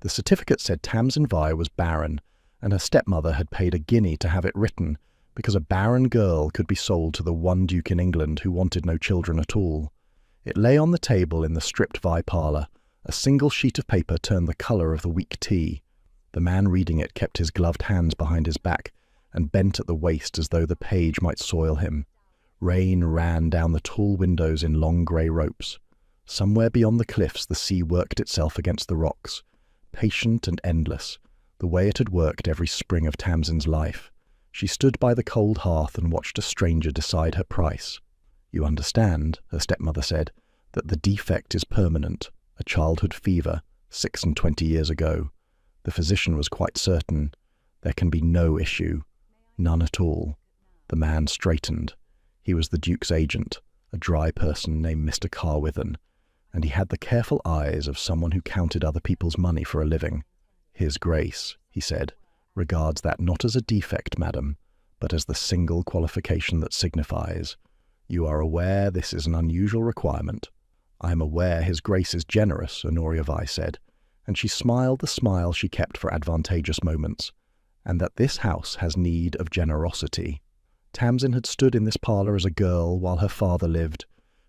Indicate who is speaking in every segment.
Speaker 1: The certificate said Tamsin Vi was barren, and her stepmother had paid a guinea to have it written, because a barren girl could be sold to the one duke in England who wanted no children at all. It lay on the table in the stripped Vi parlour. A single sheet of paper turned the colour of the weak tea. The man reading it kept his gloved hands behind his back and bent at the waist as though the page might soil him. Rain ran down the tall windows in long grey ropes. Somewhere beyond the cliffs the sea worked itself against the rocks, patient and endless, the way it had worked every spring of Tamsin's life. She stood by the cold hearth and watched a stranger decide her price. "You understand," her stepmother said, "that the defect is permanent, a childhood fever, 26 years ago. The physician was quite certain. There can be no issue. None at all." The man straightened. He was the Duke's agent, a dry person named Mr. Carwithen, and he had the careful eyes of someone who counted other people's money for a living. "His Grace," he said, "regards that not as a defect, madam, but as the single qualification that signifies. You are aware this is an unusual requirement." "I am aware His Grace is generous," Honoria Vi said, and she smiled the smile she kept for advantageous moments, "and that this house has need of generosity." Tamsin had stood in this parlour as a girl while her father lived,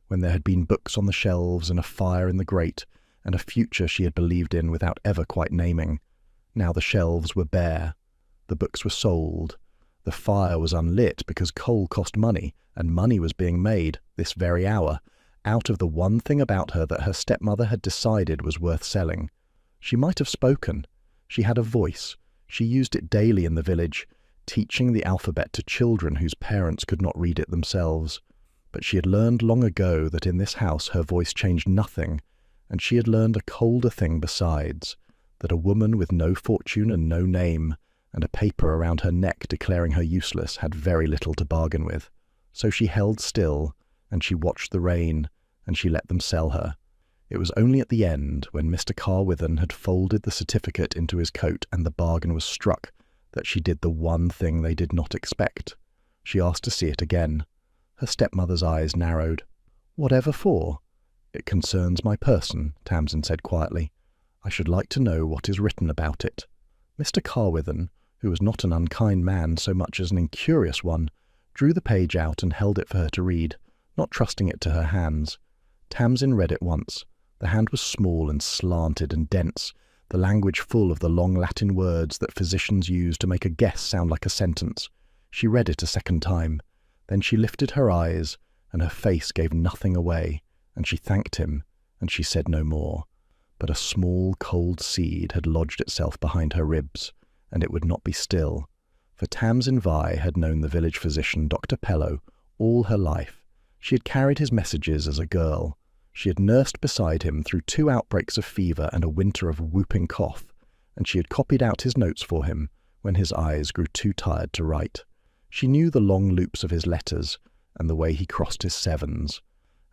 Speaker 1: when there had been books on the shelves and a fire in the grate, and a future she had believed in without ever quite naming. Now the shelves were bare. The books were sold. The fire was unlit because coal cost money, and money was being made, this very hour, out of the one thing about her that her stepmother had decided was worth selling. She might have spoken. She had a voice. She used it daily in the village, teaching the alphabet to children whose parents could not read it themselves. But she had learned long ago that in this house her voice changed nothing, and she had learned a colder thing besides, that a woman with no fortune and no name, and a paper around her neck declaring her useless, had very little to bargain with. So she held still, and she watched the rain, and she let them sell her. It was only at the end, when Mr. Carwithen had folded the certificate into his coat and the bargain was struck, that she did the one thing they did not expect. She asked to see it again. Her stepmother's eyes narrowed. "Whatever for?" "It concerns my person," Tamsin said quietly. "I should like to know what is written about it." Mr. Carwithen, who was not an unkind man so much as an incurious one, drew the page out and held it for her to read, not trusting it to her hands. Tamsin read it once. The hand was small and slanted and dense, the language full of the long Latin words that physicians use to make a guess sound like a sentence. She read it a second time. Then she lifted her eyes, and her face gave nothing away, and she thanked him, and she said no more. But a small, cold seed had lodged itself behind her ribs, and it would not be still. For Tamsin Vi had known the village physician, Dr. Pellow, all her life. She had carried his messages as a girl. She had nursed beside him through 2 outbreaks of fever and a winter of whooping cough, and she had copied out his notes for him when his eyes grew too tired to write. She knew the long loops of his letters, and the way he crossed his sevens,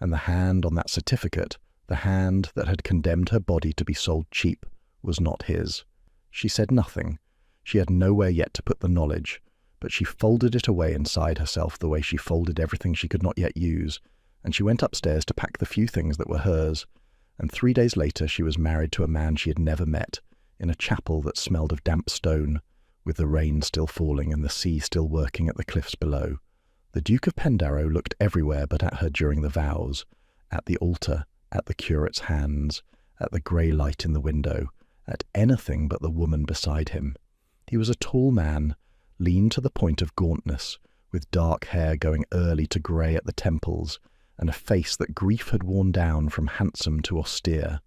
Speaker 1: and the hand on that certificate, the hand that had condemned her body to be sold cheap, was not his. She said nothing. She had nowhere yet to put the knowledge, but she folded it away inside herself the way she folded everything she could not yet use, and she went upstairs to pack the few things that were hers, and 3 days later she was married to a man she had never met, in a chapel that smelled of damp stone, with the rain still falling and the sea still working at the cliffs below. The Duke of Pendarrow looked everywhere but at her during the vows, at the altar, at the curate's hands, at the grey light in the window, at anything but the woman beside him. He was a tall man, lean to the point of gauntness, with dark hair going early to grey at the temples, and a face that grief had worn down from handsome to austere.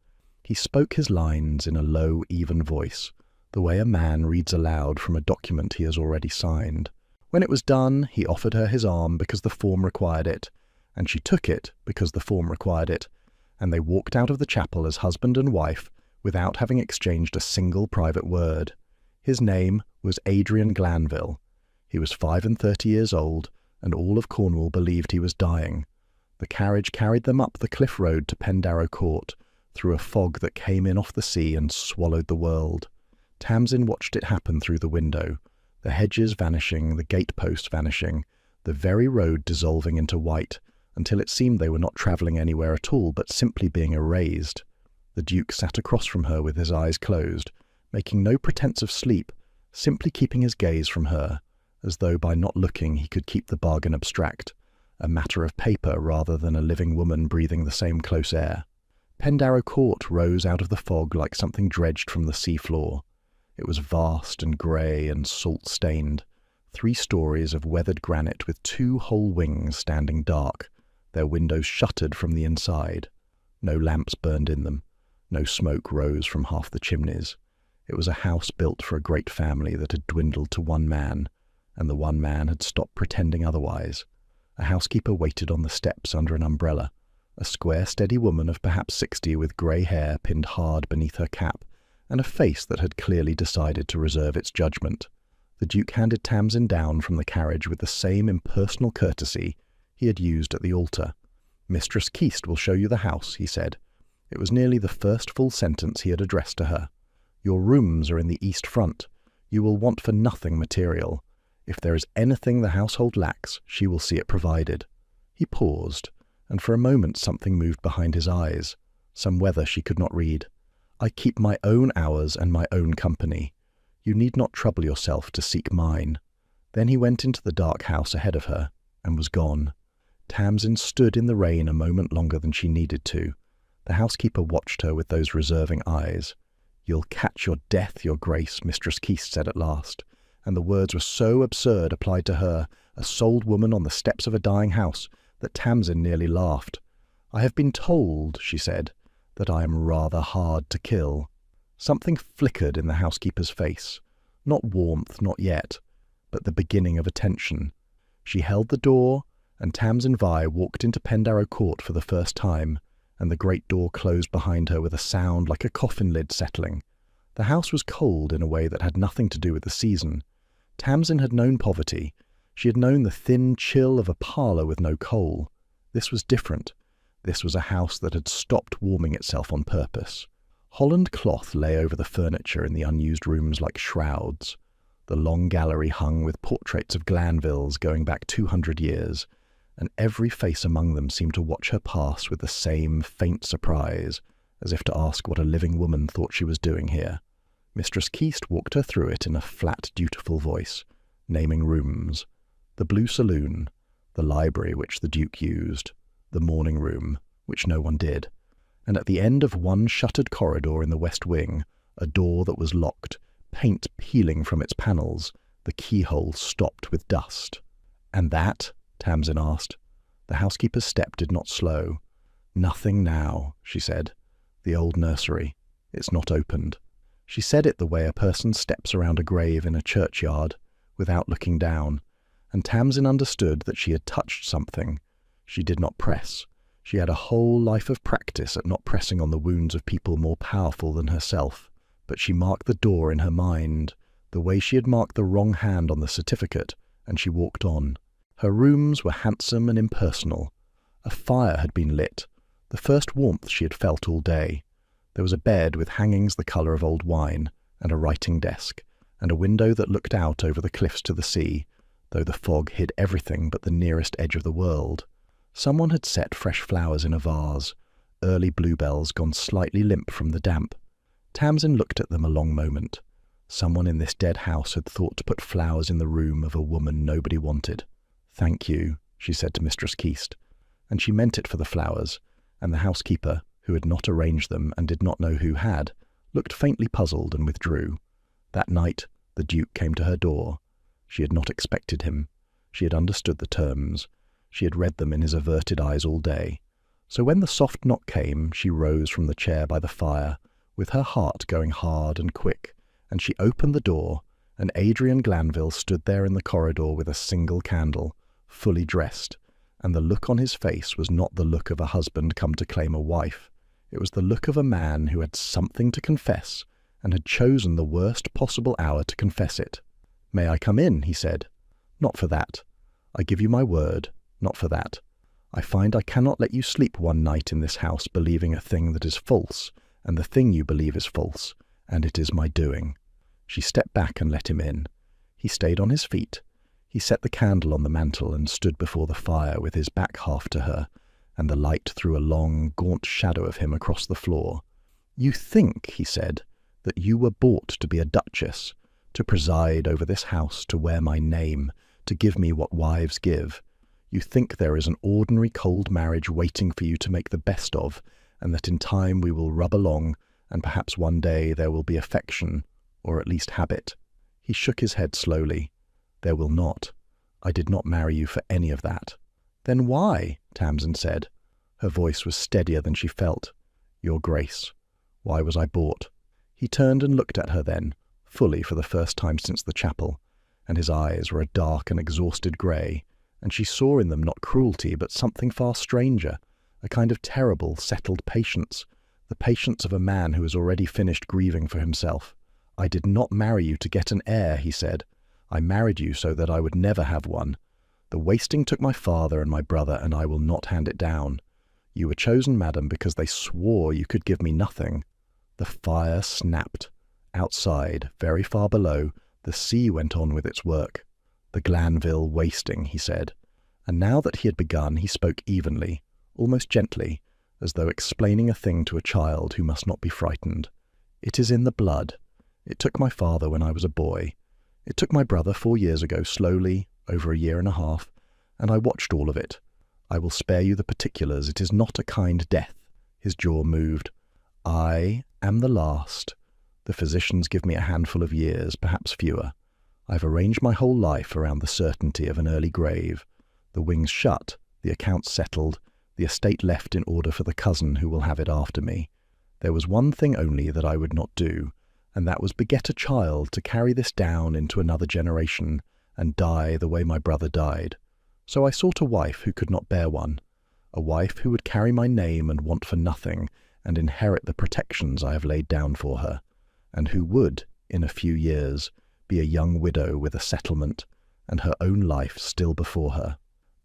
Speaker 1: He spoke his lines in a low, even voice, the way a man reads aloud from a document he has already signed. When it was done, he offered her his arm because the form required it, and she took it because the form required it, and they walked out of the chapel as husband and wife without having exchanged a single private word. His name was Adrian Glanville. He was 35 years old, and all of Cornwall believed he was dying. The carriage carried them up the cliff road to Pendarrow Court, through a fog that came in off the sea and swallowed the world. Tamsin watched it happen through the window, the hedges vanishing, the gatepost vanishing, the very road dissolving into white, until it seemed they were not travelling anywhere at all, but simply being erased. The Duke sat across from her with his eyes closed, making no pretense of sleep, simply keeping his gaze from her, as though by not looking he could keep the bargain abstract, a matter of paper rather than a living woman breathing the same close air. Pendarrow Court rose out of the fog like something dredged from the sea floor. It was vast and grey and salt-stained, 3 stories of weathered granite with 2 whole wings standing dark, their windows shuttered from the inside. No lamps burned in them. No smoke rose from half the chimneys. It was a house built for a great family that had dwindled to one man, and the one man had stopped pretending otherwise. A housekeeper waited on the steps under an umbrella, a square, steady woman of perhaps 60 with grey hair pinned hard beneath her cap, and a face that had clearly decided to reserve its judgment. The Duke handed Tamsin down from the carriage with the same impersonal courtesy he had used at the altar. "Mistress Keast will show you the house," he said. It was nearly the first full sentence he had addressed to her. "Your rooms are in the east front. You will want for nothing material. If there is anything the household lacks, she will see it provided." He paused, and for a moment something moved behind his eyes, some weather she could not read. "I keep my own hours and my own company. You need not trouble yourself to seek mine." Then he went into the dark house ahead of her, and was gone. Tamsin stood in the rain a moment longer than she needed to. The housekeeper watched her with those reserving eyes. "You'll catch your death, your grace," Mistress Keast said at last, and the words were so absurd applied to her, a souled woman on the steps of a dying house, that Tamsin nearly laughed. "I have been told," she said, "that I am rather hard to kill." Something flickered in the housekeeper's face. Not warmth, not yet, but the beginning of attention. She held the door, and Tamsin Vi walked into Pendarrow Court for the first time, and the great door closed behind her with a sound like a coffin lid settling. The house was cold in a way that had nothing to do with the season. Tamsin had known poverty. She had known the thin chill of a parlour with no coal. This was different. This was a house that had stopped warming itself on purpose. Holland cloth lay over the furniture in the unused rooms like shrouds. The long gallery hung with portraits of Glanvilles going back 200 years, and every face among them seemed to watch her pass with the same faint surprise, as if to ask what a living woman thought she was doing here. Mistress Keast walked her through it in a flat, dutiful voice, naming rooms: the Blue Saloon, the library which the Duke used, the morning room, which no one did, and at the end of one shuttered corridor in the west wing, a door that was locked, paint peeling from its panels, the keyhole stopped with dust. "And that?" Tamsin asked. The housekeeper's step did not slow. "Nothing now," she said. "The old nursery. It's not opened." She said it the way a person steps around a grave in a churchyard, without looking down, and Tamsin understood that she had touched something. She did not press. She had a whole life of practice at not pressing on the wounds of people more powerful than herself, but she marked the door in her mind, the way she had marked the wrong hand on the certificate, and she walked on. Her rooms were handsome and impersonal. A fire had been lit, the first warmth she had felt all day. There was a bed with hangings the colour of old wine, and a writing desk, and a window that looked out over the cliffs to the sea, though the fog hid everything but the nearest edge of the world. Someone had set fresh flowers in a vase, early bluebells gone slightly limp from the damp. Tamsin looked at them a long moment. Someone in this dead house had thought to put flowers in the room of a woman nobody wanted. "Thank you," she said to Mistress Keast, and she meant it for the flowers, and the housekeeper, who had not arranged them and did not know who had, looked faintly puzzled and withdrew. That night the Duke came to her door. She had not expected him. She had understood the terms. She had read them in his averted eyes all day. So when the soft knock came, she rose from the chair by the fire, with her heart going hard and quick, and she opened the door, and Adrian Glanville stood there in the corridor with a single candle, fully dressed, and the look on his face was not the look of a husband come to claim a wife. It was the look of a man who had something to confess, and had chosen the worst possible hour to confess it. "May I come in?" he said. "Not for that. I give you my word, not for that. I find I cannot let you sleep one night in this house believing a thing that is false, and the thing you believe is false, and it is my doing." She stepped back and let him in. He stayed on his feet. He set the candle on the mantel and stood before the fire with his back half to her, and the light threw a long, gaunt shadow of him across the floor. "You think," he said, that you were bought to be a duchess, to preside over this house, to wear my name, to give me what wives give. You think there is an ordinary cold marriage waiting for you to make the best of, and that in time we will rub along, and perhaps one day there will be affection, or at least habit. He shook his head slowly. There will not. I did not marry you for any of that. Then why? Tamsin said. Her voice was steadier than she felt. Your Grace, why was I bought? He turned and looked at her then, fully for the first time since the chapel, and his eyes were a dark and exhausted grey, and she saw in them not cruelty but something far stranger, a kind of terrible, settled patience, the patience of a man who has already finished grieving for himself. I did not marry you to get an heir, he said. I married you so that I would never have one. The wasting took my father and my brother, and I will not hand it down. You were chosen, madam, because they swore you could give me nothing. The fire snapped. Outside, very far below, the sea went on with its work. The Glanville wasting, he said. And now that he had begun, he spoke evenly, almost gently, as though explaining a thing to a child who must not be frightened. It is in the blood. It took my father when I was a boy. It took my brother 4 years ago, slowly, over a year and a half, and I watched all of it. I will spare you the particulars. It is not a kind death. His jaw moved. I am the last. The physicians give me a handful of years, perhaps fewer. I've arranged my whole life around the certainty of an early grave. The wings shut, the accounts settled, the estate left in order for the cousin who will have it after me. There was one thing only that I would not do, and that was beget a child to carry this down into another generation and die the way my brother died. So I sought a wife who could not bear one, a wife who would carry my name and want for nothing, and inherit the protections I have laid down for her, and who would, in a few years, be a young widow with a settlement, and her own life still before her.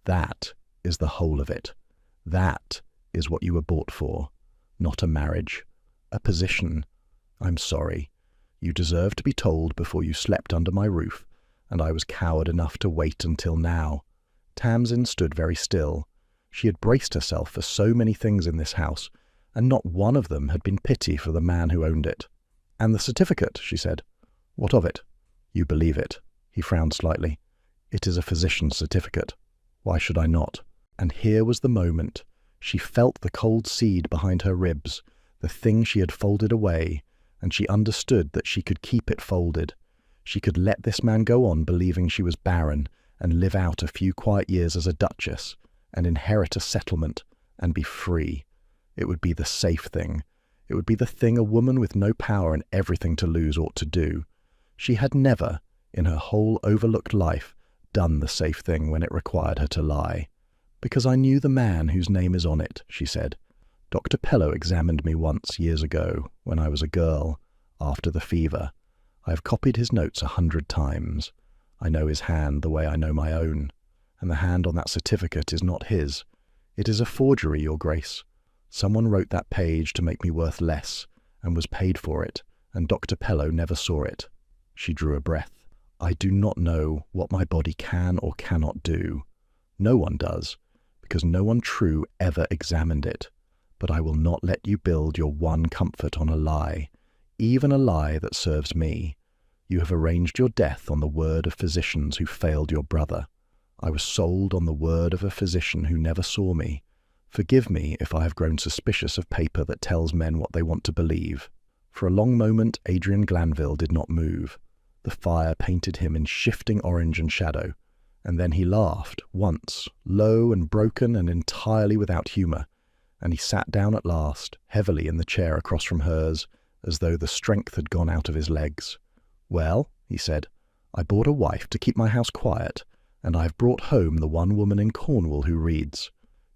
Speaker 1: That is the whole of it. That is what you were bought for, not a marriage, a position. I'm sorry. You deserve to be told before you slept under my roof, and I was coward enough to wait until now. Tamsin stood very still. She had braced herself for so many things in this house, and not one of them had been pity for the man who owned it. And the certificate, she said. What of it? You believe it. He frowned slightly. It is a physician's certificate. Why should I not? And here was the moment. She felt the cold seed behind her ribs, the thing she had folded away, and she understood that she could keep it folded. She could let this man go on believing she was barren, and live out a few quiet years as a duchess, and inherit a settlement, and be free. It would be the safe thing. It would be the thing a woman with no power and everything to lose ought to do. She had never, in her whole overlooked life, done the safe thing when it required her to lie. Because I knew the man whose name is on it, she said. Dr. Pellow examined me once, years ago, when I was a girl, after the fever. I have copied his notes 100 times. I know his hand the way I know my own, and the hand on that certificate is not his. It is a forgery, Your Grace. Someone wrote that page to make me worth less, and was paid for it, and Dr. Pellow never saw it. She drew a breath. I do not know what my body can or cannot do. No one does, because no one true ever examined it. But I will not let you build your one comfort on a lie, even a lie that serves me. You have arranged your death on the word of physicians who failed your brother. I was sold on the word of a physician who never saw me. Forgive me if I have grown suspicious of paper that tells men what they want to believe. For a long moment Adrian Glanville did not move. The fire painted him in shifting orange and shadow, and then he laughed, once, low and broken and entirely without humour, and he sat down at last, heavily in the chair across from hers, as though the strength had gone out of his legs. Well, he said, I bought a wife to keep my house quiet, and I have brought home the one woman in Cornwall who reads.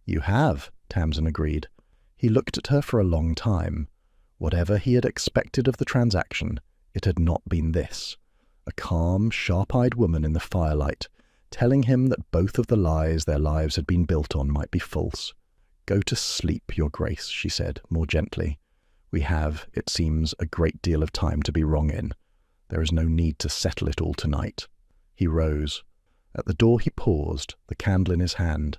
Speaker 1: You have, Tamsin agreed. He looked at her for a long time. Whatever he had expected of the transaction, it had not been this. A calm, sharp-eyed woman in the firelight, telling him that both of the lies their lives had been built on might be false. Go to sleep, Your Grace, she said, more gently. We have, it seems, a great deal of time to be wrong in. There is no need to settle it all tonight. He rose. At the door he paused, the candle in his hand,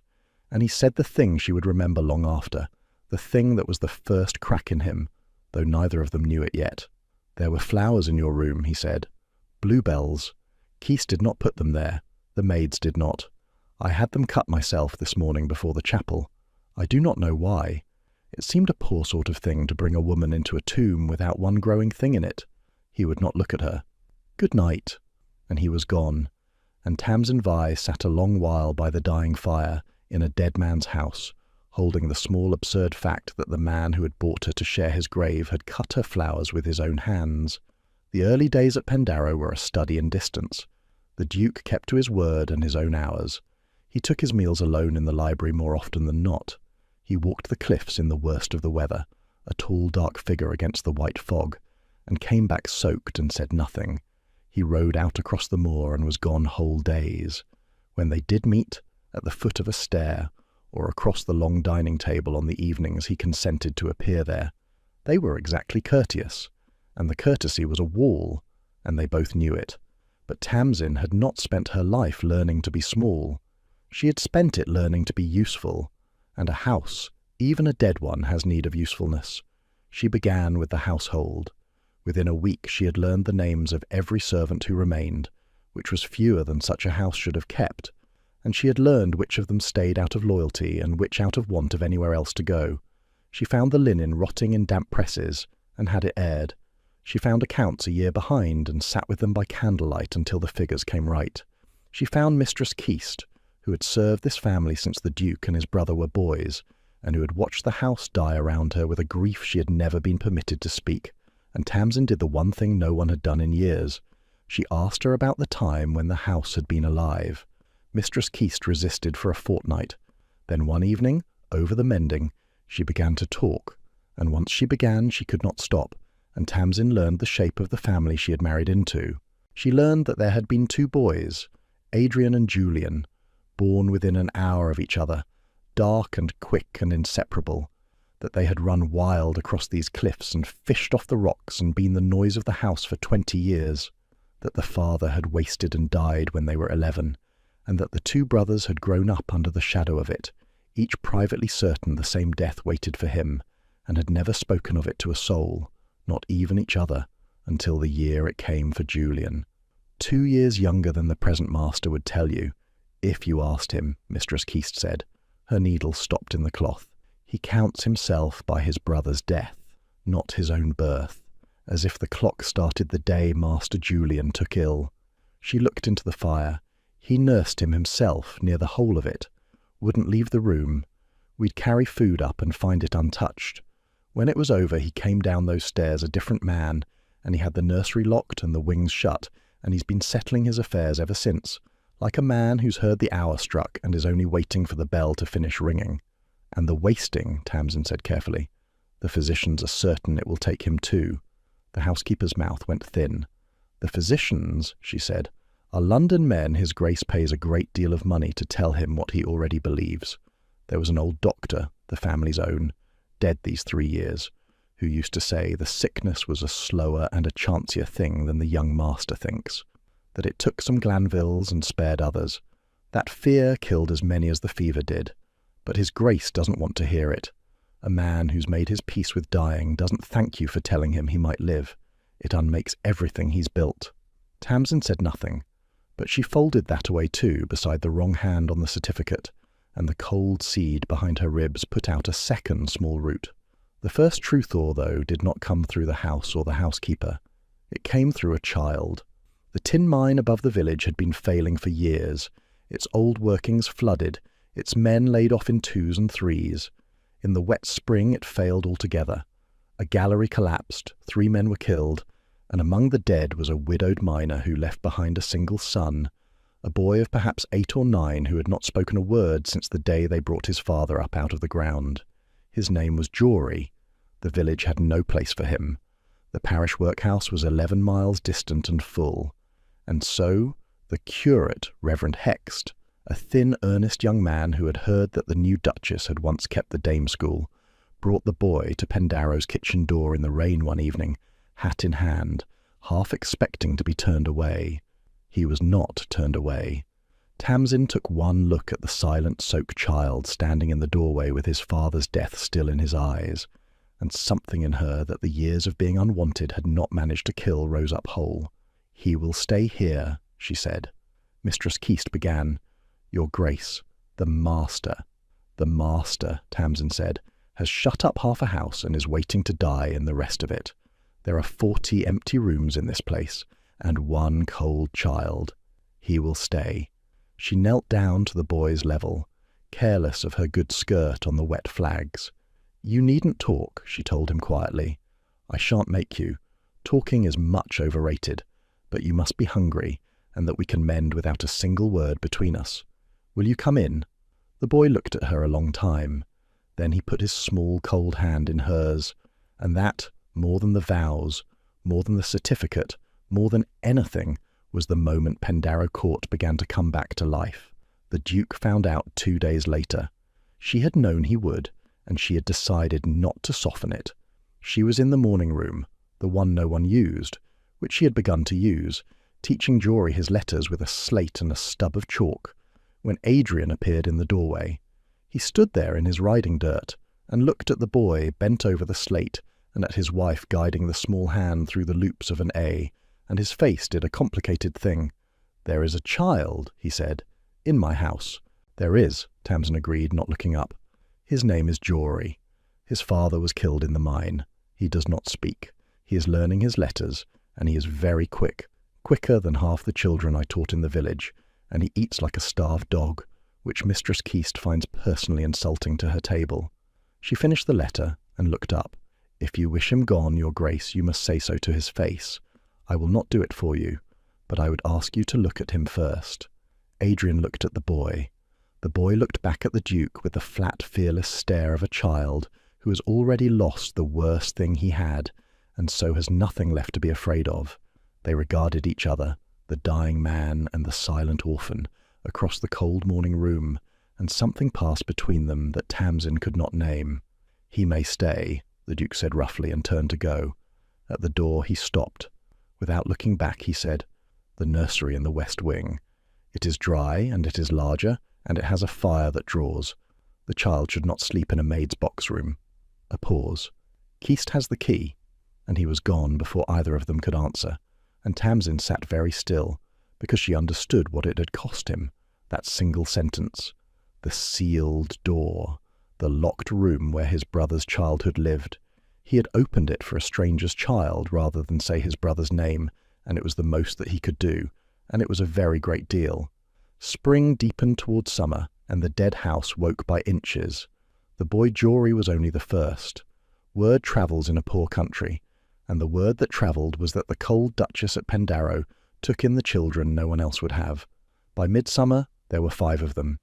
Speaker 1: and he said the thing she would remember long after, the thing that was the first crack in him, though neither of them knew it yet. "There were flowers in your room," he said. "Bluebells. Keith did not put them there. The maids did not. I had them cut myself this morning before the chapel. I do not know why. It seemed a poor sort of thing to bring a woman into a tomb without one growing thing in it." He would not look at her. "Good night." And he was gone, and Tamsin Vi sat a long while by the dying fire in a dead man's house, holding the small absurd fact that the man who had brought her to share his grave had cut her flowers with his own hands. The early days at Pendarrow were a study in distance. The Duke kept to his word and his own hours. He took his meals alone in the library more often than not. He walked the cliffs in the worst of the weather, a tall dark figure against the white fog, and came back soaked and said nothing. He rode out across the moor and was gone whole days. When they did meet, at the foot of a stair, or across the long dining table on the evenings he consented to appear there, they were exactly courteous, and the courtesy was a wall, and they both knew it. But Tamsin had not spent her life learning to be small. She had spent it learning to be useful, and a house, even a dead one, has need of usefulness. She began with the household. Within a week she had learned the names of every servant who remained, which was fewer than such a house should have kept, and she had learned which of them stayed out of loyalty and which out of want of anywhere else to go. She found the linen rotting in damp presses, and had it aired. She found accounts a year behind, and sat with them by candlelight until the figures came right. She found Mistress Keist, who had served this family since the Duke and his brother were boys, and who had watched the house die around her with a grief she had never been permitted to speak. And Tamsin did the one thing no one had done in years. She asked her about the time when the house had been alive. Mistress Keist resisted for a fortnight. Then one evening, over the mending, she began to talk, and once she began she could not stop, and Tamsin learned the shape of the family she had married into. She learned that there had been 2 boys, Adrian and Julian, born within an hour of each other, dark and quick and inseparable, that they had run wild across these cliffs and fished off the rocks and been the noise of the house for 20 years, that the father had wasted and died when they were 11, and that the 2 brothers had grown up under the shadow of it, each privately certain the same death waited for him, and had never spoken of it to a soul, not even each other, until the year it came for Julian. 2 years younger than the present master would tell you, if you asked him, Mistress Keist said. Her needle stopped in the cloth. He counts himself by his brother's death, not his own birth, as if the clock started the day Master Julian took ill. She looked into the fire. He nursed him himself near the whole of it, wouldn't leave the room. We'd carry food up and find it untouched. When it was over he came down those stairs a different man, and he had the nursery locked and the wings shut, and he's been settling his affairs ever since, like a man who's heard the hour struck and is only waiting for the bell to finish ringing. And the wasting, Tamsin said carefully. The physicians are certain it will take him too. The housekeeper's mouth went thin. The physicians, she said, are London men his Grace pays a great deal of money to tell him what he already believes. There was an old doctor, the family's own, dead these 3 years, who used to say the sickness was a slower and a chancier thing than the young master thinks, that it took some Glanvilles and spared others. That fear killed as many as the fever did. But his Grace doesn't want to hear it. A man who's made his peace with dying doesn't thank you for telling him he might live. It unmakes everything he's built. Tamsin said nothing, but she folded that away too beside the wrong hand on the certificate, and the cold seed behind her ribs put out a second small root. The first true thaw, though, did not come through the house or the housekeeper. It came through a child. The tin mine above the village had been failing for years, its old workings flooded, its men laid off in 2s and 3s. In the wet spring it failed altogether. A gallery collapsed, 3 men were killed, and among the dead was a widowed miner who left behind a single son, a boy of perhaps 8 or 9 who had not spoken a word since the day they brought his father up out of the ground. His name was Jory. The village had no place for him. The parish workhouse was 11 miles distant and full. And so the curate, Reverend Hext, a thin, earnest young man who had heard that the new Duchess had once kept the dame school, brought the boy to Pendarrow's kitchen door in the rain one evening, hat in hand, half expecting to be turned away. He was not turned away. Tamsin took one look at the silent, soaked child standing in the doorway with his father's death still in his eyes, and something in her that the years of being unwanted had not managed to kill rose up whole. "He will stay here," she said. Mistress Keast began. "Your Grace, the Master," Tamsin said, "has shut up half a house and is waiting to die in the rest of it. There are 40 empty rooms in this place, and 1 cold child. He will stay." She knelt down to the boy's level, careless of her good skirt on the wet flags. "You needn't talk," she told him quietly. "I shan't make you. Talking is much overrated, but you must be hungry, and that we can mend without a single word between us. Will you come in?" The boy looked at her a long time. Then he put his small cold hand in hers, and that, more than the vows, more than the certificate, more than anything, was the moment Pendarrow Court began to come back to life. The Duke found out 2 days later. She had known he would, and she had decided not to soften it. She was in the morning room, the one no one used, which she had begun to use, teaching Jory his letters with a slate and a stub of chalk, when Adrian appeared in the doorway. He stood there in his riding dirt, and looked at the boy bent over the slate, and at his wife guiding the small hand through the loops of an A, and his face did a complicated thing. "There is a child," he said, "in my house." "There is," Tamsin agreed, not looking up. "His name is Jory. His father was killed in the mine. He does not speak. He is learning his letters, and he is very quick, quicker than half the children I taught in the village, and he eats like a starved dog, which Mistress Keast finds personally insulting to her table." She finished the letter and looked up. "If you wish him gone, Your Grace, you must say so to his face. I will not do it for you, but I would ask you to look at him first." Adrian looked at the boy. The boy looked back at the Duke with the flat, fearless stare of a child who has already lost the worst thing he had, and so has nothing left to be afraid of. They regarded each other, the dying man and the silent orphan, across the cold morning room, and something passed between them that Tamsin could not name. "He may stay," the Duke said roughly, and turned to go. At the door he stopped. Without looking back, he said, "The nursery in the west wing. It is dry, and it is larger, and it has a fire that draws. The child should not sleep in a maid's box room." A pause. "Keast has the key," and he was gone before either of them could answer, and Tamsin sat very still, because she understood what it had cost him, that single sentence. The sealed door, the locked room where his brother's childhood lived. He had opened it for a stranger's child rather than say his brother's name, and it was the most that he could do, and it was a very great deal. Spring deepened towards summer, and the dead house woke by inches. The boy Jory was only the first. Word travels in a poor country, and the word that travelled was that the cold Duchess at Pendarrow took in the children no one else would have. By midsummer there were 5 of them.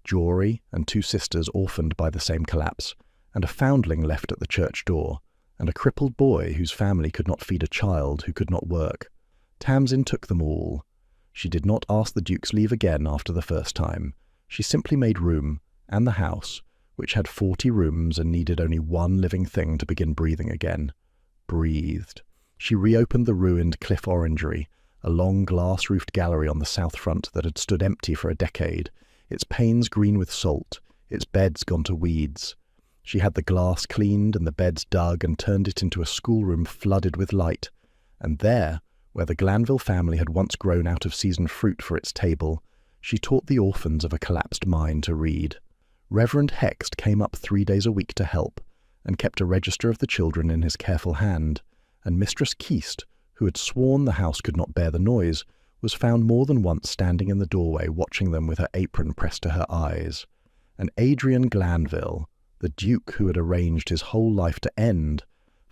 Speaker 1: Jory and 2 sisters orphaned by the same collapse, and a foundling left at the church door, and a crippled boy whose family could not feed a child who could not work. Tamsin took them all. She did not ask the Duke's leave again after the first time. She simply made room, and the house, which had 40 rooms and needed only one living thing to begin breathing again, breathed. She reopened the ruined Cliff Orangery, a long glass-roofed gallery on the south front that had stood empty for a decade, its panes green with salt, its beds gone to weeds. She had the glass cleaned and the beds dug and turned it into a schoolroom flooded with light. And there, where the Glanville family had once grown out-of-season fruit for its table, she taught the orphans of a collapsed mine to read. Reverend Hext came up 3 days a week to help, and kept a register of the children in his careful hand, and Mistress Keast, who had sworn the house could not bear the noise, was found more than once standing in the doorway watching them with her apron pressed to her eyes. And Adrian Glanville, the Duke who had arranged his whole life to end,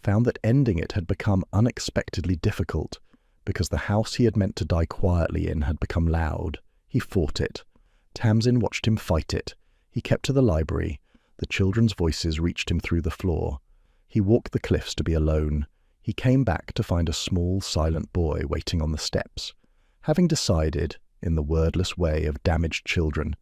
Speaker 1: found that ending it had become unexpectedly difficult, because the house he had meant to die quietly in had become loud. He fought it. Tamsin watched him fight it. He kept to the library. The children's voices reached him through the floor. He walked the cliffs to be alone. He came back to find a small, silent boy waiting on the steps. Having decided, in the wordless way of damaged children,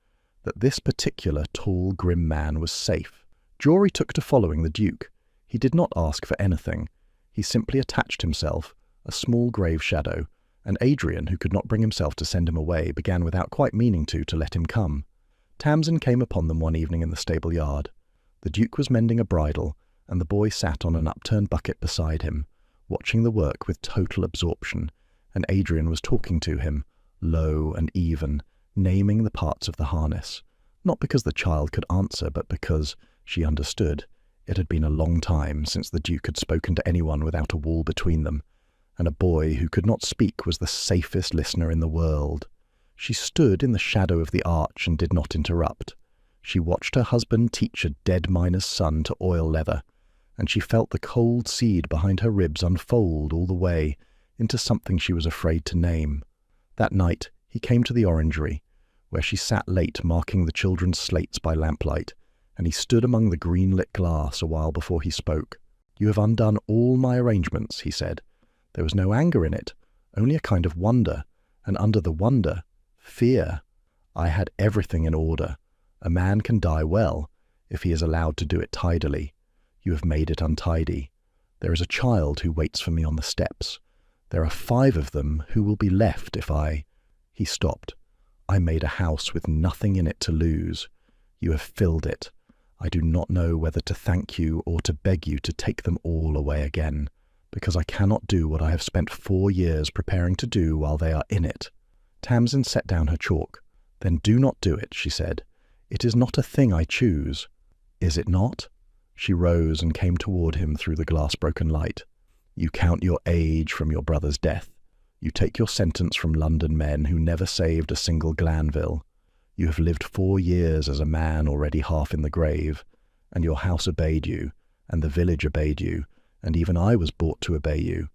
Speaker 1: that this particular tall, grim man was safe, Jory took to following the Duke. He did not ask for anything. He simply attached himself, a small grave shadow, and Adrian, who could not bring himself to send him away, began without quite meaning to let him come. Tamsin came upon them one evening in the stable yard. The Duke was mending a bridle, and the boy sat on an upturned bucket beside him, watching the work with total absorption, and Adrian was talking to him, low and even, naming the parts of the harness, not because the child could answer, but because she understood. It had been a long time since the Duke had spoken to anyone without a wall between them, and a boy who could not speak was the safest listener in the world. She stood in the shadow of the arch and did not interrupt. She watched her husband teach a dead miner's son to oil leather, and she felt the cold seed behind her ribs unfold all the way into something she was afraid to name. That night he came to the orangery, where she sat late marking the children's slates by lamplight, and he stood among the green-lit glass a while before he spoke. "You have undone all my arrangements," he said. There was no anger in it, only a kind of wonder, and under the wonder, fear. "I had everything in order. A man can die well, if he is allowed to do it tidily. You have made it untidy. There is a child who waits for me on the steps. There are 5 of them who will be left if I—" He stopped. "I made a house with nothing in it to lose. You have filled it. I do not know whether to thank you or to beg you to take them all away again, because I cannot do what I have spent 4 years preparing to do while they are in it." Tamsin set down her chalk. "Then do not do it," she said. "It is not a thing I choose." "Is it not?" She rose and came toward him through the glass-broken light. "You count your age from your brother's death. You take your sentence from London men who never saved a single Glanville. You have lived 4 years as a man already half in the grave, and your house obeyed you, and the village obeyed you, and even I was bought to obey you.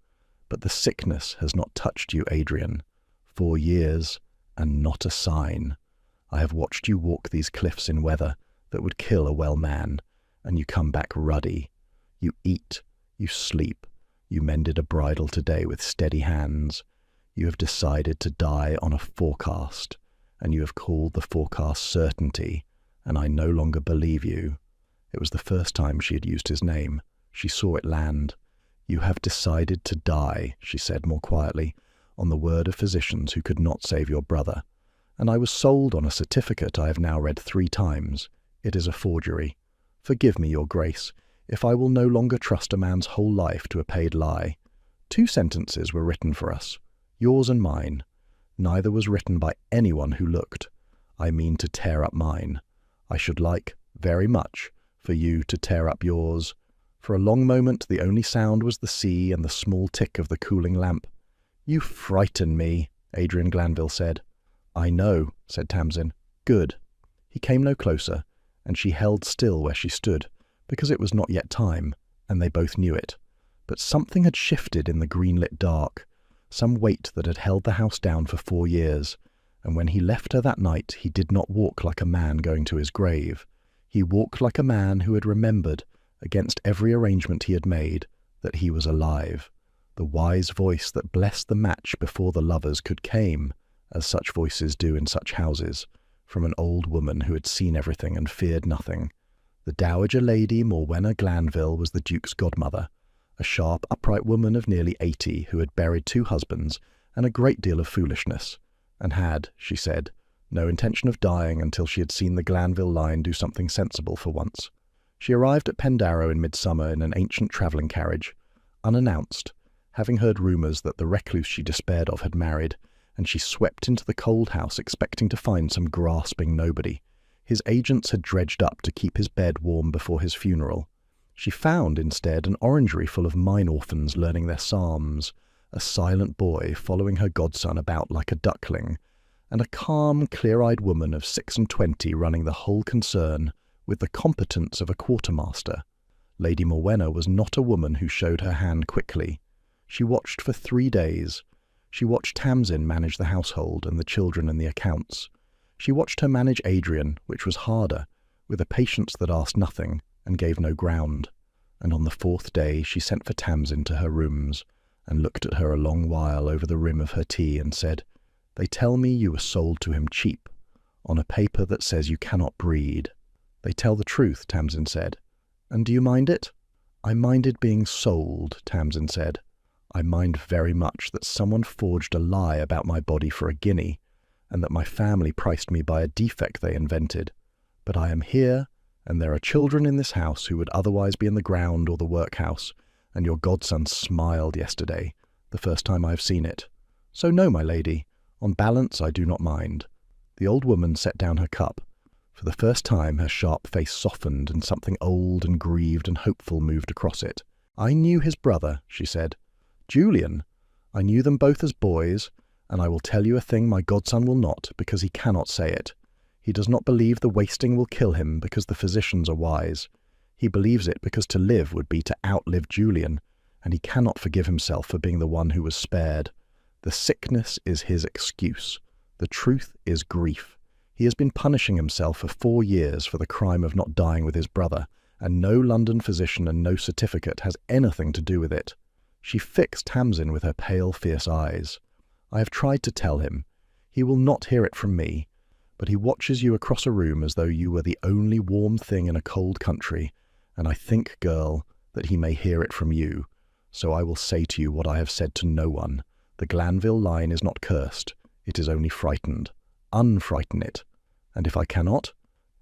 Speaker 1: But the sickness has not touched you, Adrian. 4 years, and not a sign. I have watched you walk these cliffs in weather that would kill a well man, and you come back ruddy. You eat, you sleep, you mended a bridle today with steady hands. You have decided to die on a forecast, and you have called the forecast certainty, and I no longer believe you." It was the first time she had used his name. She saw it land. "You have decided to die," she said more quietly, "on the word of physicians who could not save your brother. And I was sold on a certificate I have now read 3 times. It is a forgery. Forgive me, your grace, if I will no longer trust a man's whole life to a paid lie. 2 sentences were written for us, yours and mine. Neither was written by anyone who looked. I mean to tear up mine. I should like, very much, for you to tear up yours." For a long moment the only sound was the sea and the small tick of the cooling lamp. "You frighten me," Adrian Glanville said. "I know," said Tamsin. "Good." He came no closer, and she held still where she stood, because it was not yet time, and they both knew it. But something had shifted in the green-lit dark, some weight that had held the house down for 4 years, and when he left her that night he did not walk like a man going to his grave. He walked like a man who had remembered, against every arrangement he had made, that he was alive. The wise voice that blessed the match before the lovers came, as such voices do in such houses, from an old woman who had seen everything and feared nothing. The Dowager Lady Morwenna Glanville was the Duke's godmother, a sharp, upright woman of nearly 80 who had buried 2 husbands and a great deal of foolishness, and had, she said, no intention of dying until she had seen the Glanville line do something sensible for once. She arrived at Pendarrow in midsummer in an ancient travelling carriage, unannounced, having heard rumours that the recluse she despaired of had married, and she swept into the cold house expecting to find some grasping nobody. His agents had dredged up to keep his bed warm before his funeral. She found, instead, an orangery full of mine orphans learning their psalms, a silent boy following her godson about like a duckling, and a calm, clear-eyed woman of 26 running the whole concern with the competence of a quartermaster. Lady Morwenna was not a woman who showed her hand quickly. She watched for 3 days. She watched Tamsin manage the household and the children and the accounts. She watched her manage Adrian, which was harder, with a patience that asked nothing and gave no ground. And on the 4th day she sent for Tamsin to her rooms, and looked at her a long while over the rim of her tea, and said, "They tell me you were sold to him cheap, on a paper that says you cannot breed." "They tell the truth," Tamsin said. "And do you mind it?" "I minded being sold," Tamsin said. "I mind very much that someone forged a lie about my body for a guinea, and that my family priced me by a defect they invented. But I am here, and there are children in this house who would otherwise be in the ground or the workhouse, and your godson smiled yesterday, the first time I have seen it. So no, my lady, on balance I do not mind." The old woman set down her cup. For the first time her sharp face softened, and something old and grieved and hopeful moved across it. "I knew his brother," she said. "Julian. I knew them both as boys, and I will tell you a thing my godson will not, because he cannot say it. He does not believe the wasting will kill him because the physicians are wise. He believes it because to live would be to outlive Julian, and he cannot forgive himself for being the one who was spared. The sickness is his excuse. The truth is grief. He has been punishing himself for 4 years for the crime of not dying with his brother, and no London physician and no certificate has anything to do with it." She fixed Tamsin with her pale, fierce eyes. "I have tried to tell him. He will not hear it from me, but he watches you across a room as though you were the only warm thing in a cold country, and I think, girl, that he may hear it from you. So I will say to you what I have said to no one. The Glanville line is not cursed. It is only frightened. Unfrighten it. And if I cannot,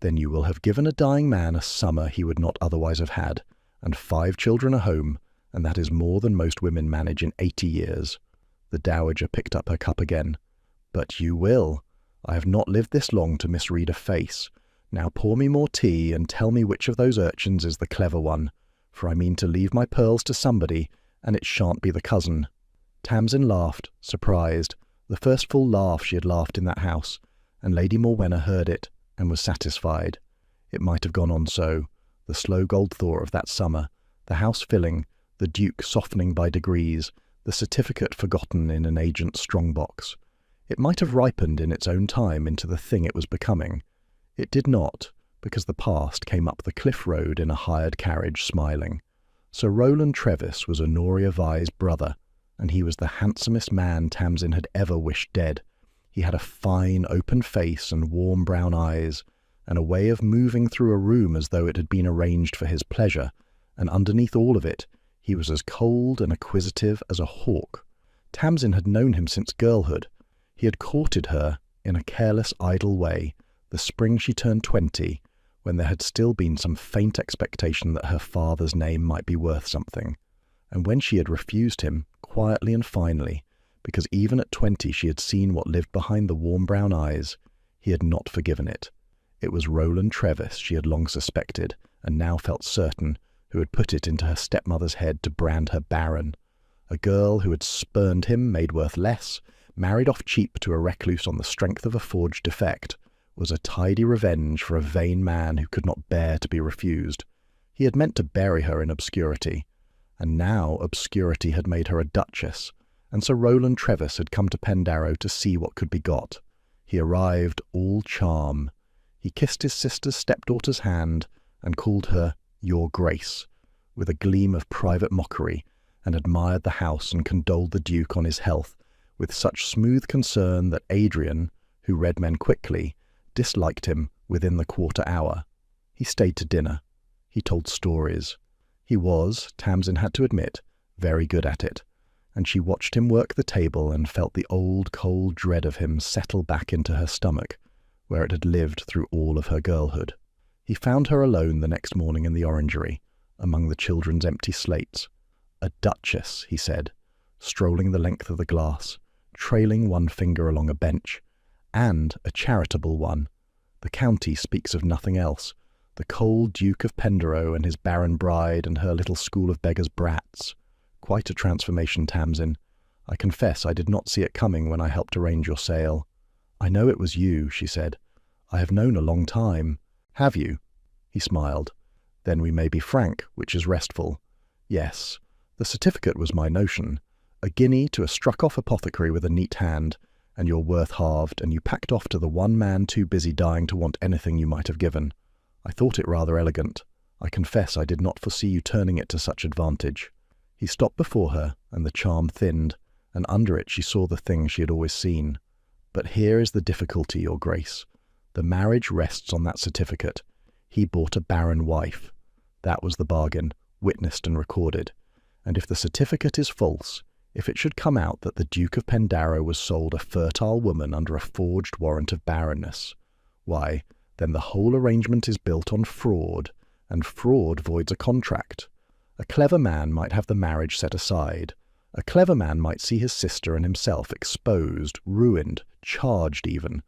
Speaker 1: then you will have given a dying man a summer he would not otherwise have had, and 5 children a home, and that is more than most women manage in 80 years. The dowager picked up her cup again. "But you will. I have not lived this long to misread a face. Now pour me more tea, and tell me which of those urchins is the clever one, for I mean to leave my pearls to somebody, and it shan't be the cousin." Tamsin laughed, surprised, the first full laugh she had laughed in that house, and Lady Morwenna heard it, and was satisfied. It might have gone on so, the slow gold thaw of that summer, the house filling, the Duke softening by degrees, the certificate forgotten in an agent's strong-box. It might have ripened in its own time into the thing it was becoming. It did not, because the past came up the cliff road in a hired carriage smiling. Sir Rowland Trevis was Honoria Vye's brother, and he was the handsomest man Tamsin had ever wished dead. He had a fine, open face and warm brown eyes, and a way of moving through a room as though it had been arranged for his pleasure, and underneath all of it, he was as cold and acquisitive as a hawk. Tamsin had known him since girlhood. He had courted her in a careless, idle way, the spring she turned 20, when there had still been some faint expectation that her father's name might be worth something, and when she had refused him, quietly and finally, because even at 20 she had seen what lived behind the warm brown eyes, he had not forgiven it. It was Rowland Trevis she had long suspected, and now felt certain, who had put it into her stepmother's head to brand her Barren. A girl who had spurned him, made worth less, married off cheap to a recluse on the strength of a forged defect, was a tidy revenge for a vain man who could not bear to be refused. He had meant to bury her in obscurity, and now obscurity had made her a duchess, and Sir Rowland Trevis had come to Pendarrow to see what could be got. He arrived all charm. He kissed his sister's stepdaughter's hand, and called her "Your Grace," with a gleam of private mockery, and admired the house and condoled the Duke on his health, with such smooth concern that Adrian, who read men quickly, disliked him within the quarter hour. He stayed to dinner. He told stories. He was, Tamsin had to admit, very good at it, and she watched him work the table and felt the old cold dread of him settle back into her stomach, where it had lived through all of her girlhood. He found her alone the next morning in the orangery, among the children's empty slates. "A duchess," he said, strolling the length of the glass, trailing one finger along a bench, "and a charitable one. The county speaks of nothing else. The cold Duke of Pendarrow and his barren bride and her little school of beggars' brats. Quite a transformation, Tamsin. I confess I did not see it coming when I helped arrange your sale." "I know it was you," she said. "I have known a long time." "Have you?" He smiled. "Then we may be frank, which is restful. Yes, the certificate was my notion. A guinea to a struck-off apothecary with a neat hand, and your worth halved, and you packed off to the one man too busy dying to want anything you might have given. I thought it rather elegant. I confess I did not foresee you turning it to such advantage." He stopped before her, and the charm thinned, and under it she saw the thing she had always seen. "But here is the difficulty, your Grace. The marriage rests on that certificate. He bought a barren wife. That was the bargain, witnessed and recorded. And if the certificate is false, if it should come out that the Duke of Pendarrow was sold a fertile woman under a forged warrant of barrenness, why, then the whole arrangement is built on fraud, and fraud voids a contract. A clever man might have the marriage set aside. A clever man might see his sister and himself exposed, ruined, charged even.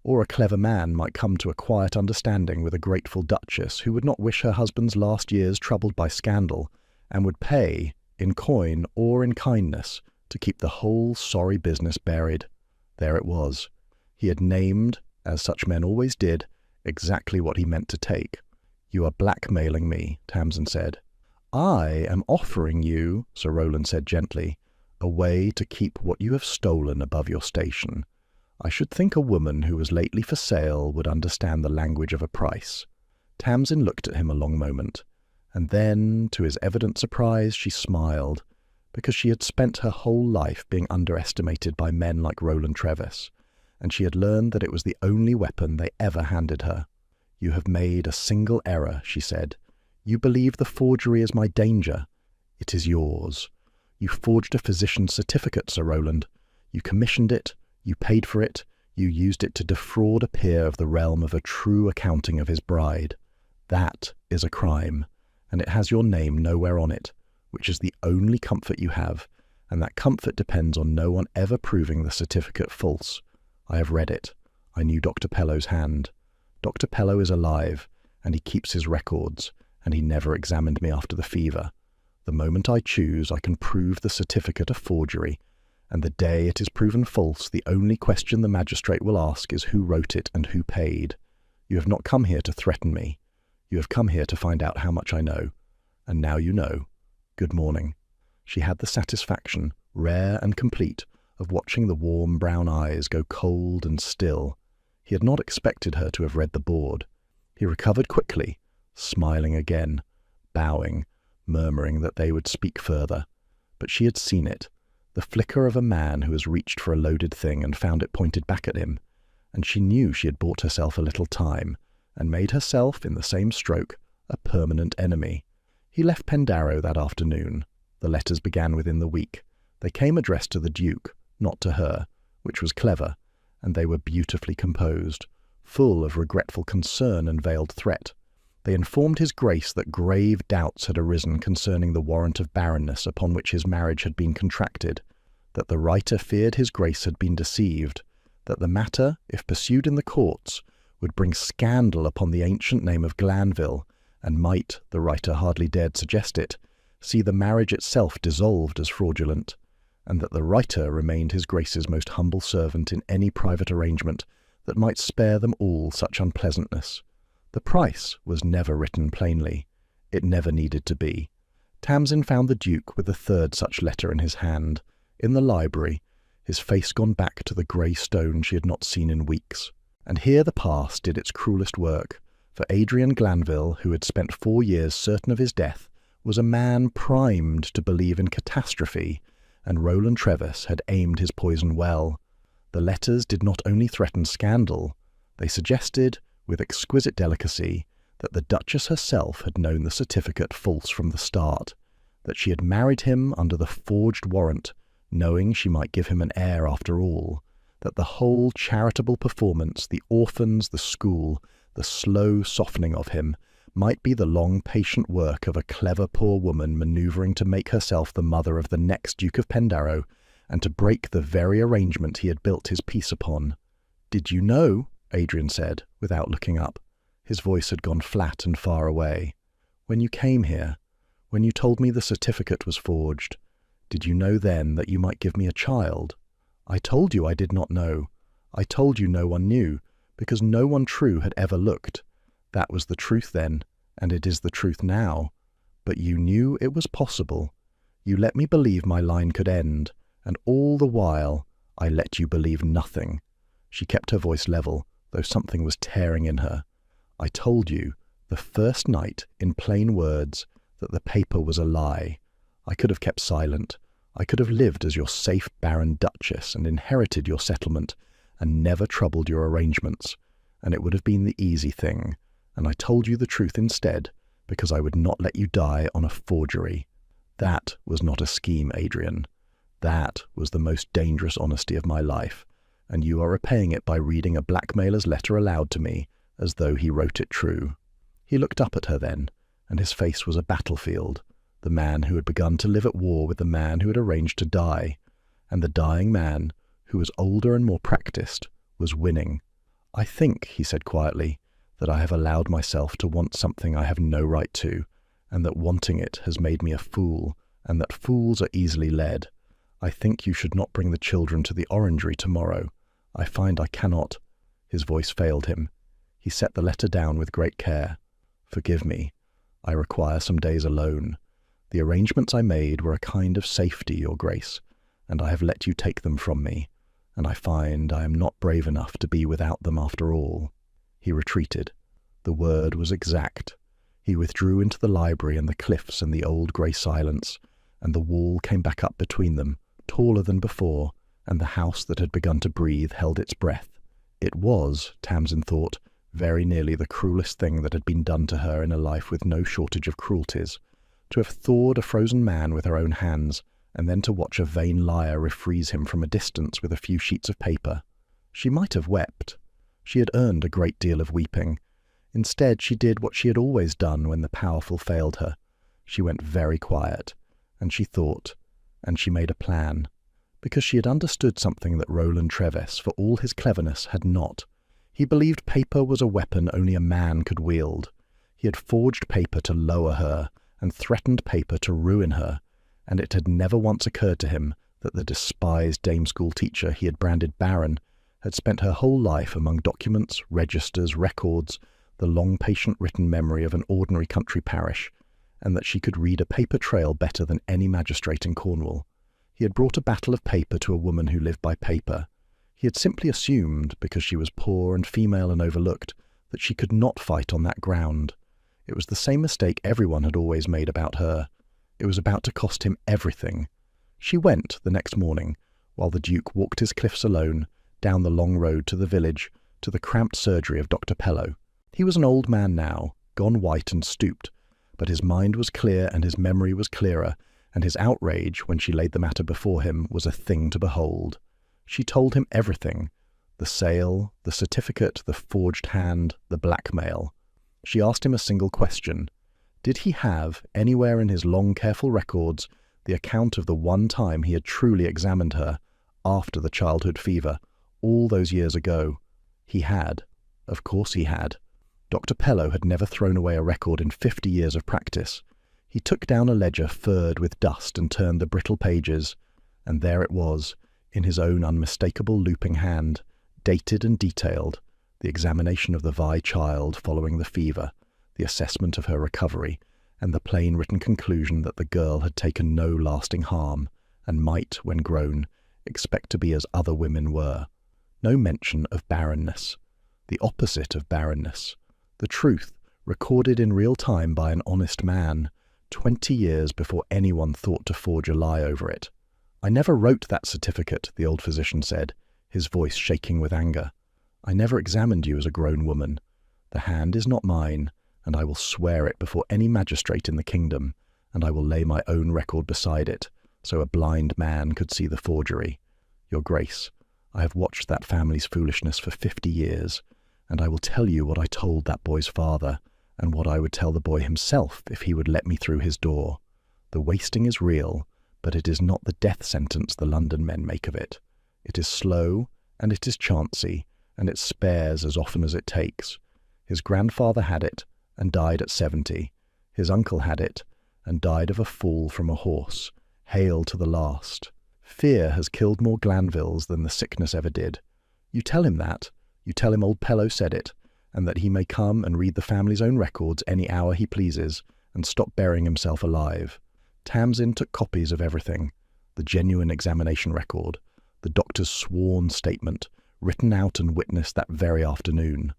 Speaker 1: Or a clever man might come to a quiet understanding with a grateful duchess who would not wish her husband's last years troubled by scandal, and would pay, in coin or in kindness, to keep the whole sorry business buried. There it was. He had named, as such men always did, exactly what he meant to take. "You are blackmailing me," Tamsin said. "I am offering you," Sir Rowland said gently, "a way to keep what you have stolen above your station. I should think a woman who was lately for sale would understand the language of a price." Tamsin looked at him a long moment, and then, to his evident surprise, she smiled, because she had spent her whole life being underestimated by men like Roland Trevis, and she had learned that it was the only weapon they ever handed her. "You have made a single error," she said. "You believe the forgery is my danger. It is yours. You forged a physician's certificate, Sir Rowland. You commissioned it, you paid for it, you used it to defraud a peer of the realm of a true accounting of his bride. That is a crime, and it has your name nowhere on it, which is the only comfort you have, and that comfort depends on no one ever proving the certificate false. I have read it. I knew Dr. Pello's hand. Dr. Pello is alive, and he keeps his records, and he never examined me after the fever. The moment I choose, I can prove the certificate a forgery, and the day it is proven false, the only question the magistrate will ask is who wrote it and who paid. You have not come here to threaten me. You have come here to find out how much I know. And now you know. Good morning." She had the satisfaction, rare and complete, of watching the warm brown eyes go cold and still. He had not expected her to have read the board. He recovered quickly, smiling again, bowing, murmuring that they would speak further. But she had seen it, the flicker of a man who has reached for a loaded thing and found it pointed back at him, and she knew she had bought herself a little time, and made herself, in the same stroke, a permanent enemy. He left Pendarrow that afternoon. The letters began within the week. They came addressed to the Duke, not to her, which was clever, and they were beautifully composed, full of regretful concern and veiled threat. They informed his Grace that grave doubts had arisen concerning the warrant of barrenness upon which his marriage had been contracted, that the writer feared his Grace had been deceived, that the matter, if pursued in the courts, would bring scandal upon the ancient name of Glanville, and might, the writer hardly dared suggest it, see the marriage itself dissolved as fraudulent, and that the writer remained his Grace's most humble servant in any private arrangement that might spare them all such unpleasantness. The price was never written plainly. It never needed to be. Tamsin found the Duke with a third such letter in his hand, in the library, his face gone back to the grey stone she had not seen in weeks. And here the past did its cruellest work, for Adrian Glanville, who had spent 4 years certain of his death, was a man primed to believe in catastrophe, and Roland Trevis had aimed his poison well. The letters did not only threaten scandal, they suggested, with exquisite delicacy, that the Duchess herself had known the certificate false from the start, that she had married him under the forged warrant, knowing she might give him an heir after all, that the whole charitable performance, the orphans, the school, the slow softening of him, might be the long patient work of a clever poor woman manoeuvring to make herself the mother of the next Duke of Pendarrow, and to break the very arrangement he had built his peace upon. "Did you know?" Adrian said, without looking up. His voice had gone flat and far away. "When you came here, when you told me the certificate was forged, did you know then that you might give me a child? I told you I did not know. I told you no one knew, because no one true had ever looked. That was the truth then, and it is the truth now. But you knew it was possible. You let me believe my line could end, and all the while I let you believe nothing." She kept her voice level, though something was tearing in her. "I told you, the first night, in plain words, that the paper was a lie. I could have kept silent. I could have lived as your safe Barren Duchess and inherited your settlement, and never troubled your arrangements, and it would have been the easy thing, and I told you the truth instead, because I would not let you die on a forgery. That was not a scheme, Adrian. That was the most dangerous honesty of my life, and you are repaying it by reading a blackmailer's letter aloud to me, as though he wrote it true. He looked up at her then, and his face was a battlefield, the man who had begun to live at war with the man who had arranged to die, and the dying man, who was older and more practiced, was winning. "I think," he said quietly, "that I have allowed myself to want something I have no right to, and that wanting it has made me a fool, and that fools are easily led. I think you should not bring the children to the orangery tomorrow. I find I cannot." His voice failed him. He set the letter down with great care. "Forgive me. I require some days alone. The arrangements I made were a kind of safety, Your Grace, and I have let you take them from me, and I find I am not brave enough to be without them after all." He retreated. The word was exact. He withdrew into the library and the cliffs and the old grey silence, and the wall came back up between them, taller than before, and the house that had begun to breathe held its breath. It was, Tamsin thought, very nearly the cruelest thing that had been done to her in a life with no shortage of cruelties. To have thawed a frozen man with her own hands, and then to watch a vain liar refreeze him from a distance with a few sheets of paper. She might have wept. She had earned a great deal of weeping. Instead, she did what she had always done when the powerful failed her. She went very quiet, and she thought, and she made a plan, because she had understood something that Roland Treves, for all his cleverness, had not. He believed paper was a weapon only a man could wield. He had forged paper to lower her, and threatened paper to ruin her, and it had never once occurred to him that the despised dame school teacher he had branded Barren had spent her whole life among documents, registers, records, the long patient written memory of an ordinary country parish, and that she could read a paper trail better than any magistrate in Cornwall. He had brought a battle of paper to a woman who lived by paper. He had simply assumed, because she was poor and female and overlooked, that she could not fight on that ground. It was the same mistake everyone had always made about her. It was about to cost him everything. She went the next morning, while the Duke walked his cliffs alone, down the long road to the village, to the cramped surgery of Dr. Pellow. He was an old man now, gone white and stooped, but his mind was clear and his memory was clearer, and his outrage, when she laid the matter before him, was a thing to behold. She told him everything: the sale, the certificate, the forged hand, the blackmail. She asked him a single question. Did he have, anywhere in his long, careful records, the account of the one time he had truly examined her, after the childhood fever, all those years ago? He had. Of course he had. Dr. Pellow had never thrown away a record in 50 years of practice. He took down a ledger furred with dust and turned the brittle pages, and there it was, in his own unmistakable looping hand, dated and detailed, the examination of the Vi child following the fever, the assessment of her recovery, and the plain written conclusion that the girl had taken no lasting harm, and might, when grown, expect to be as other women were. No mention of barrenness. The opposite of barrenness. The truth, recorded in real time by an honest man, 20 years before anyone thought to forge a lie over it. "I never wrote that certificate," the old physician said, his voice shaking with anger. "I never examined you as a grown woman. The hand is not mine, and I will swear it before any magistrate in the kingdom, and I will lay my own record beside it, so a blind man could see the forgery. Your Grace, I have watched that family's foolishness for 50 years, and I will tell you what I told that boy's father, and what I would tell the boy himself if he would let me through his door. The wasting is real, but it is not the death sentence the London men make of it. It is slow, and it is chancy, and it spares as often as it takes. His grandfather had it, and died at 70. His uncle had it, and died of a fall from a horse. Hail to the last. Fear has killed more Glanvilles than the sickness ever did. You tell him that. You tell him old Pellow said it, and that he may come and read the family's own records any hour he pleases, and stop burying himself alive. Tamsin took copies of everything: the genuine examination record, the doctor's sworn statement, written out and witnessed that very afternoon.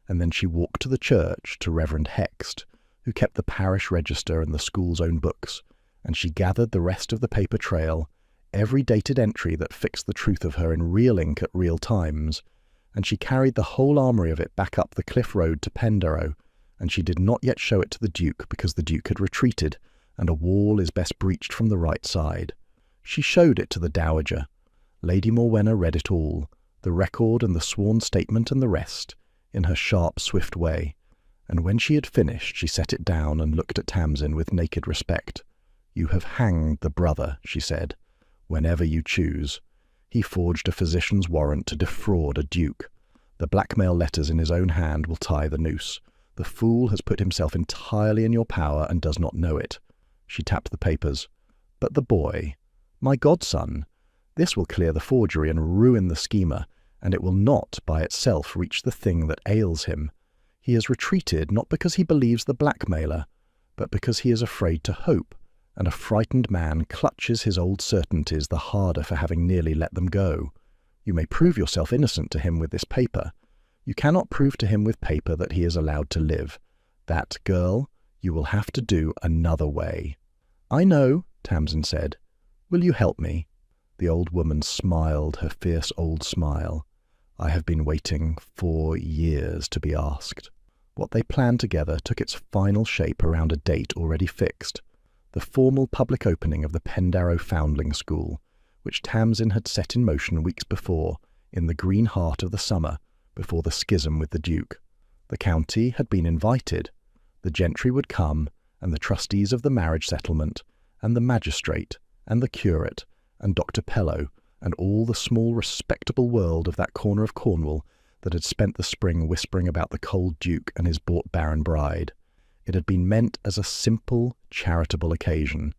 Speaker 1: And then she walked to the church to Reverend Hext, who kept the parish register and the school's own books, and she gathered the rest of the paper trail, every dated entry that fixed the truth of her in real ink at real times, and she carried the whole armoury of it back up the cliff road to Pendarrow, and she did not yet show it to the Duke because the Duke had retreated, and a wall is best breached from the right side. She showed it to the Dowager. Lady Morwenna read it all, the record and the sworn statement and the rest, in her sharp, swift way, and when she had finished she set it down and looked at Tamsin with naked respect. "You have hanged the brother," she said, "whenever you choose. He forged a physician's warrant to defraud a duke. The blackmail letters in his own hand will tie the noose. The fool has put himself entirely in your power and does not know it." She tapped the papers. "But the boy, my godson, this will clear the forgery and ruin the schemer, and it will not by itself reach the thing that ails him. He has retreated not because he believes the blackmailer, but because he is afraid to hope, and a frightened man clutches his old certainties the harder for having nearly let them go. You may prove yourself innocent to him with this paper. You cannot prove to him with paper that he is allowed to live. That, girl, you will have to do another way." "I know," Tamsin said. "Will you help me?" The old woman smiled her fierce old smile. "I have been waiting 4 years to be asked." What they planned together took its final shape around a date already fixed, the formal public opening of the Pendarrow Foundling School, which Tamsin had set in motion weeks before, in the green heart of the summer, before the schism with the Duke. The county had been invited. The gentry would come, and the trustees of the marriage settlement, and the magistrate, and the curate, and Dr. Pellow, and all the small respectable world of that corner of Cornwall that had spent the spring whispering about the cold Duke and his bought Barren bride. It had been meant as a simple, charitable occasion.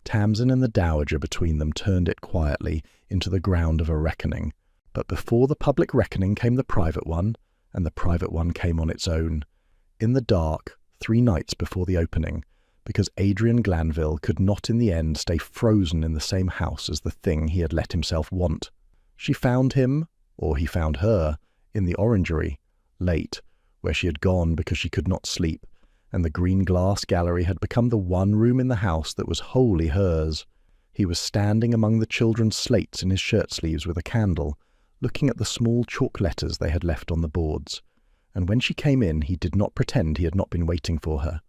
Speaker 1: Tamsin and the dowager between them turned it quietly into the ground of a reckoning. But before the public reckoning came the private one, and the private one came on its own. In the dark, 3 nights before the opening, because Adrian Glanville could not in the end stay frozen in the same house as the thing he had let himself want. She found him, or he found her, in the orangery, late, where she had gone because she could not sleep, and the green glass gallery had become the one room in the house that was wholly hers. He was standing among the children's slates in his shirt-sleeves with a candle, looking at the small chalk letters they had left on the boards, and when she came in he did not pretend he had not been waiting for her.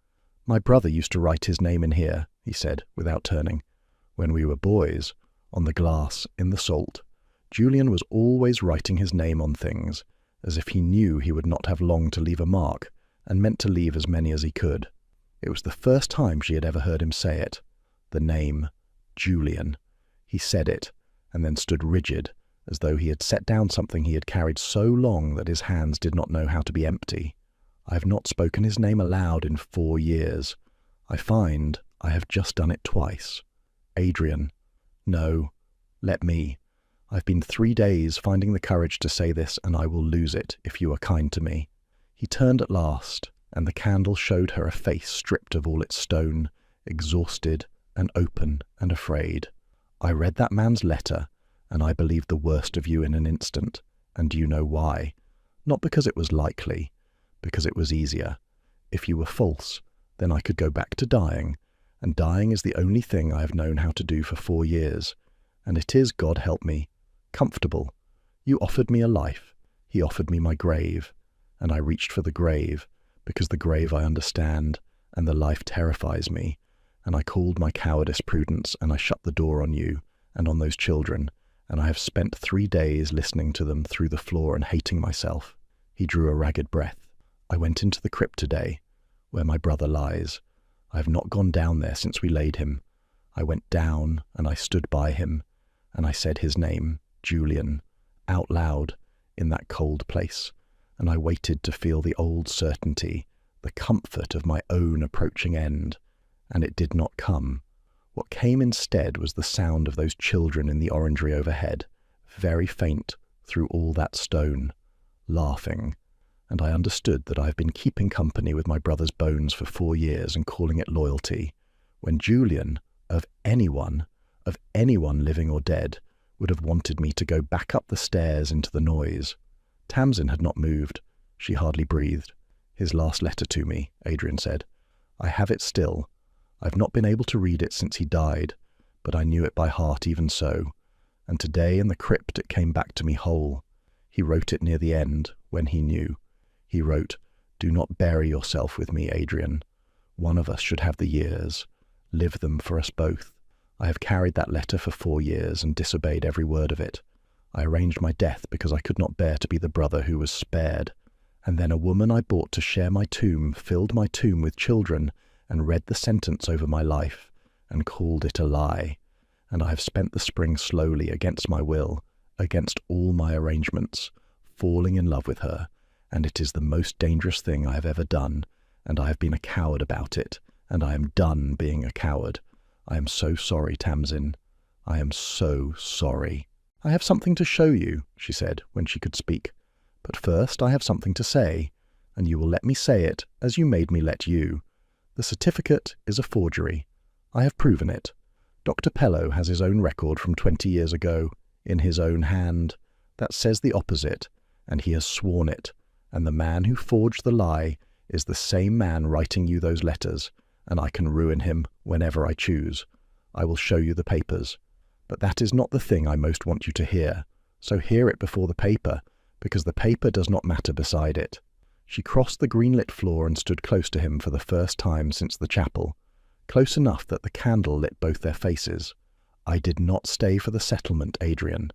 Speaker 1: "My brother used to write his name in here," he said, without turning. "When we were boys, on the glass, in the salt, Julian was always writing his name on things, as if he knew he would not have long to leave a mark, and meant to leave as many as he could." It was the first time she had ever heard him say it. The name, Julian. He said it, and then stood rigid, as though he had set down something he had carried so long that his hands did not know how to be empty. "I have not spoken his name aloud in 4 years. I find I have just done it twice. Adrian. No, let me. I've been 3 days finding the courage to say this, and I will lose it if you are kind to me." He turned at last, and the candle showed her a face stripped of all its stone, exhausted and open and afraid. "I read that man's letter, and I believed the worst of you in an instant, and you know why. Not because it was likely, because it was easier. If you were false, then I could go back to dying, and dying is the only thing I have known how to do for 4 years, and it is, God help me, comfortable. You offered me a life, he offered me my grave, and I reached for the grave, because the grave I understand, and the life terrifies me, and I called my cowardice prudence, and I shut the door on you, and on those children, and I have spent 3 days listening to them through the floor and hating myself." He drew a ragged breath. "I went into the crypt today, where my brother lies. I have not gone down there since we laid him. I went down, and I stood by him, and I said his name, Julian, out loud, in that cold place, and I waited to feel the old certainty, the comfort of my own approaching end, and it did not come. What came instead was the sound of those children in the orangery overhead, very faint through all that stone, laughing, and I understood that I have been keeping company with my brother's bones for 4 years and calling it loyalty, when Julian, of anyone living or dead, would have wanted me to go back up the stairs into the noise. Tamsin had not moved. She hardly breathed. "His last letter to me," Adrian said. "I have it still. I've not been able to read it since he died, but I knew it by heart even so, and today in the crypt it came back to me whole. He wrote it near the end, when he knew. He wrote, 'Do not bury yourself with me, Adrian. One of us should have the years. Live them for us both.' I have carried that letter for 4 years and disobeyed every word of it. I arranged my death because I could not bear to be the brother who was spared, And then a woman I bought to share my tomb filled my tomb with children and read the sentence over my life and called it a lie. And I have spent the spring slowly against my will, against all my arrangements, falling in love with her, and it is the most dangerous thing I have ever done, and I have been a coward about it, and I am done being a coward. I am so sorry, Tamsin. I am so sorry. I have something to show you, she said when she could speak. But first I have something to say, and you will let me say it as you made me let you. The certificate is a forgery. I have proven it. Dr. Pellow has his own record from 20 years ago, in his own hand, that says the opposite, and he has sworn it, and the man who forged the lie is the same man writing you those letters, and I can ruin him whenever I choose. I will show you the papers. But that is not the thing I most want you to hear, so hear it before the paper, because the paper does not matter beside it. She crossed the green-lit floor and stood close to him for the first time since the chapel, close enough that the candle lit both their faces. I did not stay for the settlement, Adrian.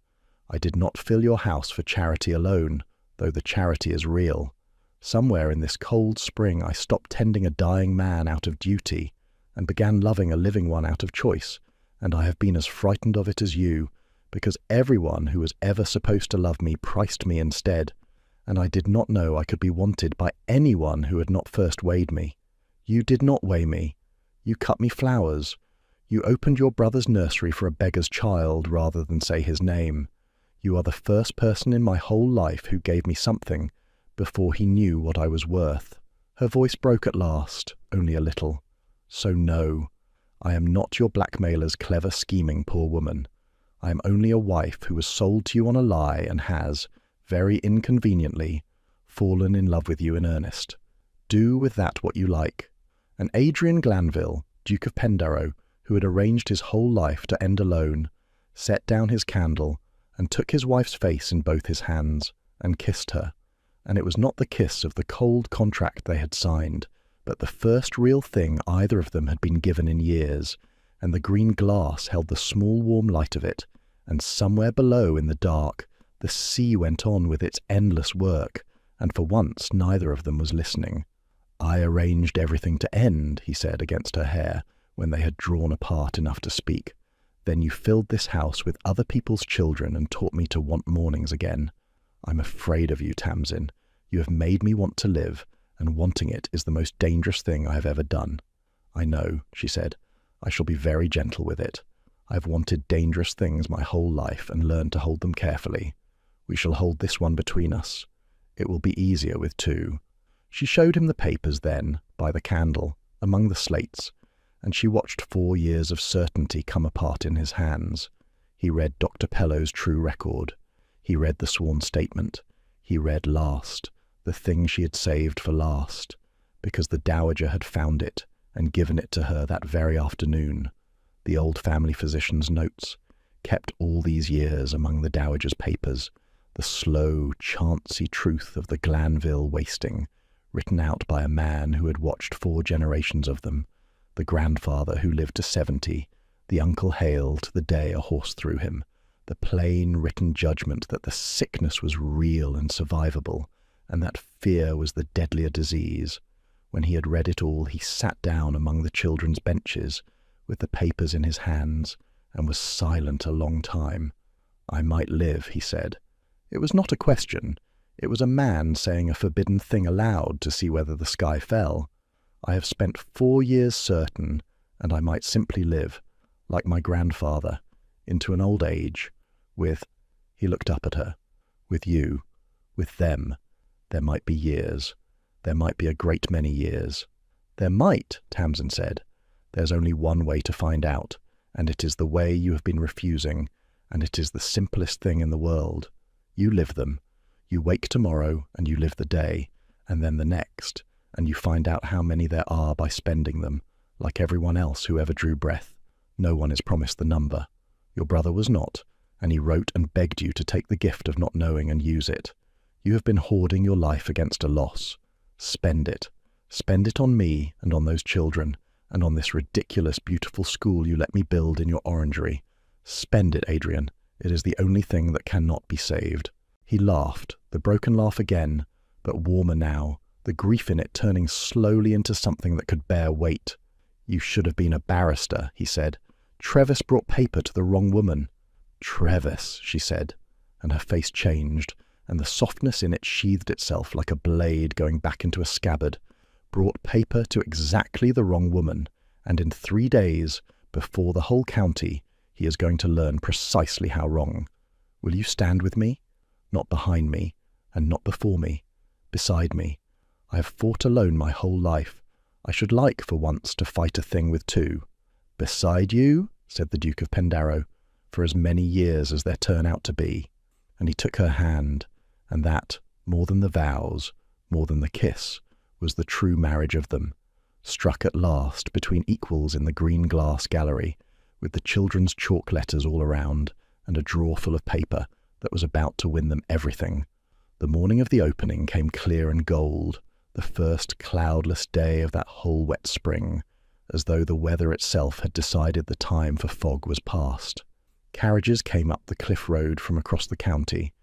Speaker 1: I did not fill your house for charity alone, though the charity is real. Somewhere in this cold spring I stopped tending a dying man out of duty and began loving a living one out of choice, and I have been as frightened of it as you, because everyone who was ever supposed to love me priced me instead, and I did not know I could be wanted by anyone who had not first weighed me. You did not weigh me. You cut me flowers. You opened your brother's nursery for a beggar's child rather than say his name. You are the first person in my whole life who gave me something before he knew what I was worth. Her voice broke at last, only a little. So no, I am not your blackmailer's clever scheming poor woman. I am only a wife who was sold to you on a lie and has, very inconveniently, fallen in love with you in earnest. Do with that what you like. And Adrian Glanville, Duke of Pendarrow, who had arranged his whole life to end alone, set down his candle and took his wife's face in both his hands and kissed her. And it was not the kiss of the cold contract they had signed, but the first real thing either of them had been given in years, and the green glass held the small warm light of it, and somewhere below in the dark the sea went on with its endless work, and for once neither of them was listening. I arranged everything to end, he said against her hair, when they had drawn apart enough to speak. Then you filled this house with other people's children and taught me to want mornings again. I'm afraid of you, Tamsin. You have made me want to live, and wanting it is the most dangerous thing I have ever done. I know, she said. I shall be very gentle with it. I have wanted dangerous things my whole life and learned to hold them carefully. We shall hold this one between us. It will be easier with two. She showed him the papers then, by the candle, among the slates, and she watched 4 years of certainty come apart in his hands. He read Dr. Pellow's true record. He read the sworn statement. He read last, the thing she had saved for last, because the dowager had found it and given it to her that very afternoon. The old family physician's notes, kept all these years among the dowager's papers, the slow, chancy truth of the Glanville wasting, written out by a man who had watched 4 generations of them, the grandfather who lived to 70, the Uncle Hale to the day a horse threw him, the plain written judgment that the sickness was real and survivable, and that fear was the deadlier disease. When he had read it all, he sat down among the children's benches, with the papers in his hands, and was silent a long time. I might live, he said. It was not a question. It was a man saying a forbidden thing aloud to see whether the sky fell. I have spent 4 years certain, and I might simply live, like my grandfather, into an old age, with— he looked up at her, with you, with them. There might be years. There might be a great many years. There might, Tamsin said. There's only one way to find out, and it is the way you have been refusing, and it is the simplest thing in the world. You live them. You wake tomorrow, and you live the day, and then the next, and you find out how many there are by spending them, like everyone else who ever drew breath. No one is promised the number. Your brother was not, and he wrote and begged you to take the gift of not knowing and use it. You have been hoarding your life against a loss. Spend it. Spend it on me and on those children, and on this ridiculous, beautiful school you let me build in your orangery. Spend it, Adrian. It is the only thing that cannot be saved. He laughed, the broken laugh again, but warmer now, the grief in it turning slowly into something that could bear weight. "You should have been a barrister," he said. "Trevis brought paper to the wrong woman." "Trevis," she said, and her face changed, and the softness in it sheathed itself like a blade going back into a scabbard. "Brought paper to exactly the wrong woman, and in 3 days, before the whole county, he is going to learn precisely how wrong. Will you stand with me? Not behind me, and not before me. Beside me. I have fought alone my whole life. I should like, for once, to fight a thing with two." "Beside you?" said the Duke of Pendarrow, "for as many years as there turn out to be." And he took her hand, and that, more than the vows, more than the kiss, was the true marriage of them, struck at last between equals in the green glass gallery, with the children's chalk letters all around, and a drawer full of paper that was about to win them everything. The morning of the opening came clear and gold, the first cloudless day of that whole wet spring, as though the weather itself had decided the time for fog was past. Carriages came up the cliff road from across the county.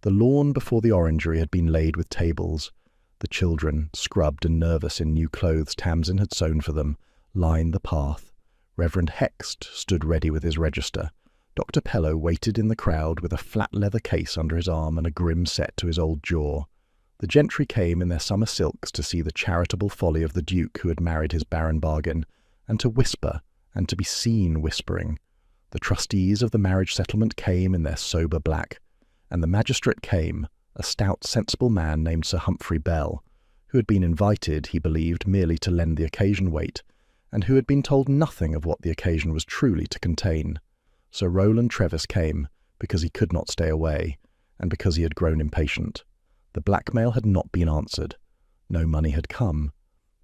Speaker 1: The lawn before the orangery had been laid with tables. The children, scrubbed and nervous in new clothes Tamsin had sewn for them, lined the path. Reverend Hext stood ready with his register. Dr. Pellow waited in the crowd with a flat leather case under his arm and a grim set to his old jaw. The gentry came in their summer silks to see the charitable folly of the Duke who had married his barren bargain, and to whisper, and to be seen whispering. The trustees of the marriage settlement came in their sober black, and the magistrate came, a stout, sensible man named Sir Humphrey Bell, who had been invited, he believed, merely to lend the occasion weight, and who had been told nothing of what the occasion was truly to contain. Sir Rowland Trevis came, because he could not stay away, and because he had grown impatient. The blackmail had not been answered. No money had come.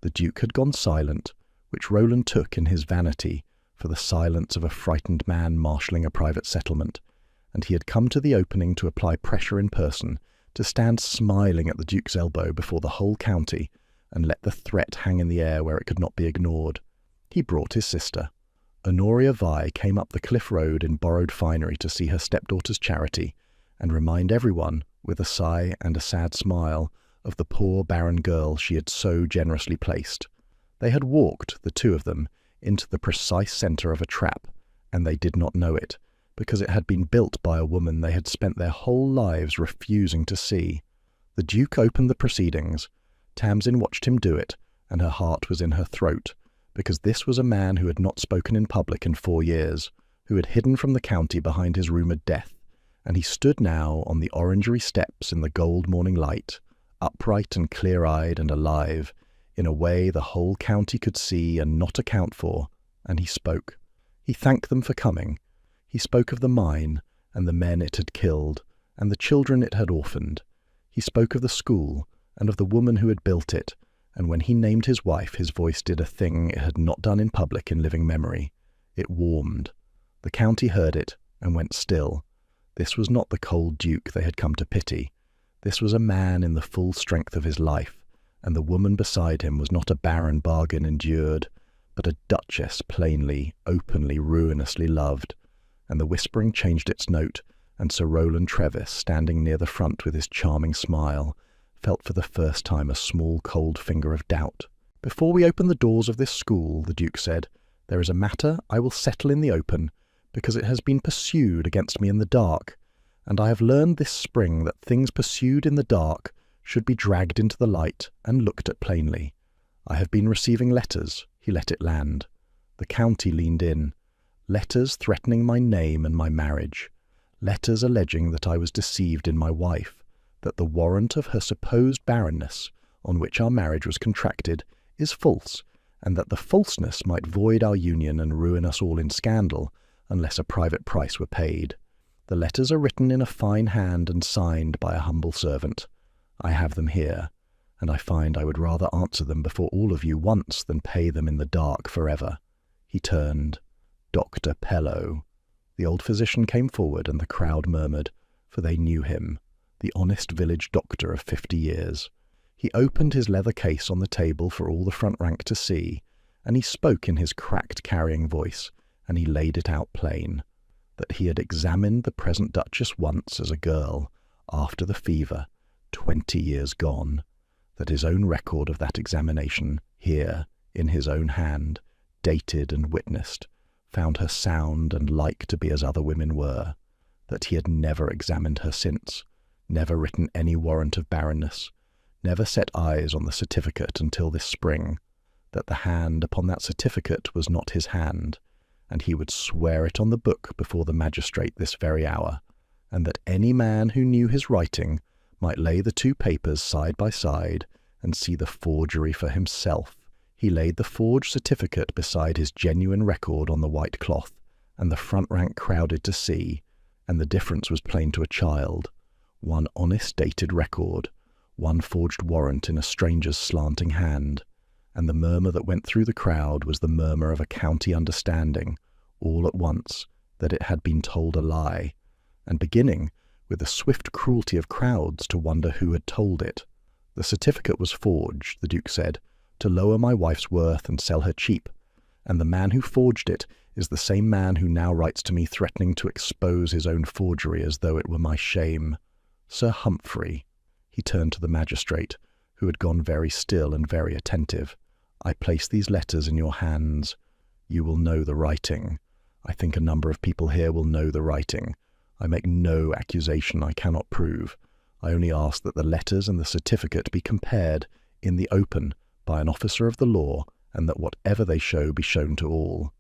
Speaker 1: The Duke had gone silent, which Rowland took in his vanity for the silence of a frightened man marshalling a private settlement, and he had come to the opening to apply pressure in person, to stand smiling at the Duke's elbow before the whole county, and let the threat hang in the air where it could not be ignored. He brought his sister. Honoria Vi came up the cliff road in borrowed finery to see her stepdaughter's charity, and remind everyone, with a sigh and a sad smile, of the poor barren girl she had so generously placed. They had walked, the two of them, into the precise centre of a trap, and they did not know it, because it had been built by a woman they had spent their whole lives refusing to see. The Duke opened the proceedings. Tamsin watched him do it, and her heart was in her throat, because this was a man who had not spoken in public in 4 years, who had hidden from the county behind his rumoured death, and he stood now on the orangery steps in the gold morning light, upright and clear-eyed and alive, in a way the whole county could see and not account for, and he spoke. He thanked them for coming. He spoke of the mine, and the men it had killed, and the children it had orphaned. He spoke of the school, and of the woman who had built it, and when he named his wife, his voice did a thing it had not done in public in living memory. It warmed. The county heard it, and went still. This was not the cold Duke they had come to pity. This was a man in the full strength of his life, and the woman beside him was not a barren bargain endured, but a duchess plainly, openly, ruinously loved. And the whispering changed its note, and Sir Rowland Trevis, standing near the front with his charming smile, felt for the first time a small cold finger of doubt. "Before we open the doors of this school," the Duke said, "there is a matter I will settle in the open, because it has been pursued against me in the dark, and I have learned this spring that things pursued in the dark should be dragged into the light and looked at plainly. I have been receiving letters," he let it land. The county leaned in. Letters threatening my name and my marriage. Letters alleging that I was deceived in my wife, that the warrant of her supposed barrenness, on which our marriage was contracted, is false, and that the falseness might void our union and ruin us all in scandal, unless a private price were paid. The letters are written in a fine hand and signed by a humble servant. I have them here, and I find I would rather answer them before all of you once than pay them in the dark forever." He turned. "Dr. Pellow." The old physician came forward, and the crowd murmured, for they knew him, the honest village doctor of 50 years. He opened his leather case on the table for all the front rank to see, and he spoke in his cracked carrying voice, and he laid it out plain, that he had examined the present Duchess once as a girl, after the fever, 20 years gone, that his own record of that examination, here, in his own hand, dated and witnessed, found her sound and like to be as other women were, that he had never examined her since, never written any warrant of barrenness, never set eyes on the certificate until this spring, that the hand upon that certificate was not his hand, and he would swear it on the book before the magistrate this very hour, and that any man who knew his writing might lay the two papers side by side and see the forgery for himself. He laid the forged certificate beside his genuine record on the white cloth, and the front rank crowded to see, and the difference was plain to a child. One honest dated record, one forged warrant in a stranger's slanting hand, and the murmur that went through the crowd was the murmur of a county understanding, all at once, that it had been told a lie, and beginning with the swift cruelty of crowds to wonder who had told it. The certificate was forged, the Duke said, to lower my wife's worth and sell her cheap, and the man who forged it is the same man who now writes to me threatening to expose his own forgery as though it were my shame. Sir Humphrey, he turned to the magistrate, who had gone very still and very attentive, I place these letters in your hands. You will know the writing. I think a number of people here will know the writing. I make no accusation I cannot prove. I only ask that the letters and the certificate be compared in the open by an officer of the law, and that whatever they show be shown to all.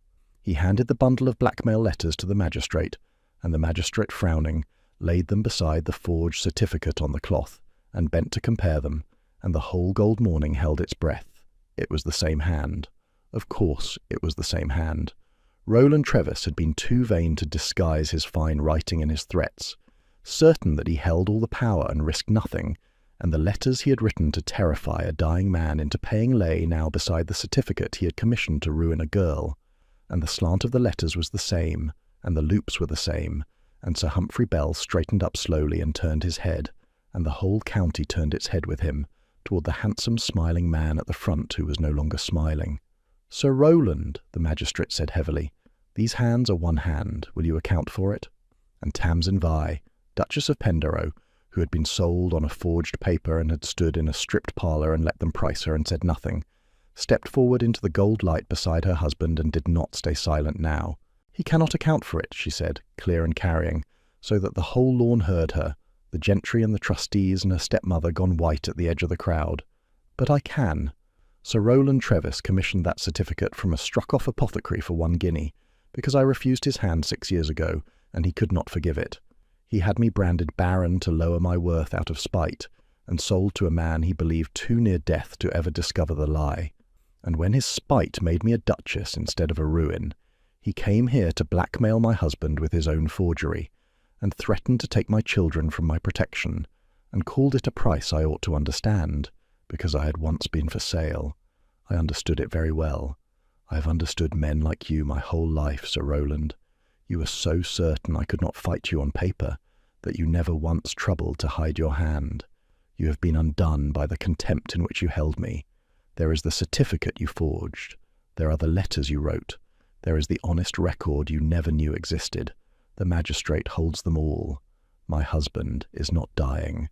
Speaker 1: He handed the bundle of blackmail letters to the magistrate, and the magistrate, frowning, laid them beside the forged certificate on the cloth, and bent to compare them, and the whole gold morning held its breath. It was the same hand. Of course it was the same hand. Roland Trevis had been too vain to disguise his fine writing and his threats, certain that he held all the power and risked nothing, and the letters he had written to terrify a dying man into paying lay now beside the certificate he had commissioned to ruin a girl, and the slant of the letters was the same, and the loops were the same, and Sir Humphrey Bell straightened up slowly and turned his head, and the whole county turned its head with him, toward the handsome smiling man at the front who was no longer smiling. Sir Roland, the magistrate said heavily, these hands are one hand. Will you account for it? And Tamsin Vi, Duchess of Pendarrow, who had been sold on a forged paper and had stood in a stripped parlour and let them price her and said nothing, stepped forward into the gold light beside her husband and did not stay silent now. He cannot account for it, she said, clear and carrying, so that the whole lawn heard her, the gentry and the trustees and her stepmother gone white at the edge of the crowd. But I can. Sir Roland Trevis commissioned that certificate from a struck-off apothecary for 1 guinea, because I refused his hand 6 years ago, and he could not forgive it. He had me branded Barren to lower my worth out of spite, and sold to a man he believed too near death to ever discover the lie. And when his spite made me a duchess instead of a ruin, he came here to blackmail my husband with his own forgery, and threatened to take my children from my protection, and called it a price I ought to understand, because I had once been for sale. I understood it very well. I have understood men like you my whole life, Sir Roland. You were so certain I could not fight you on paper, that you never once troubled to hide your hand. You have been undone by the contempt in which you held me. There is the certificate you forged. There are the letters you wrote. There is the honest record you never knew existed. The magistrate holds them all. My husband is not dying,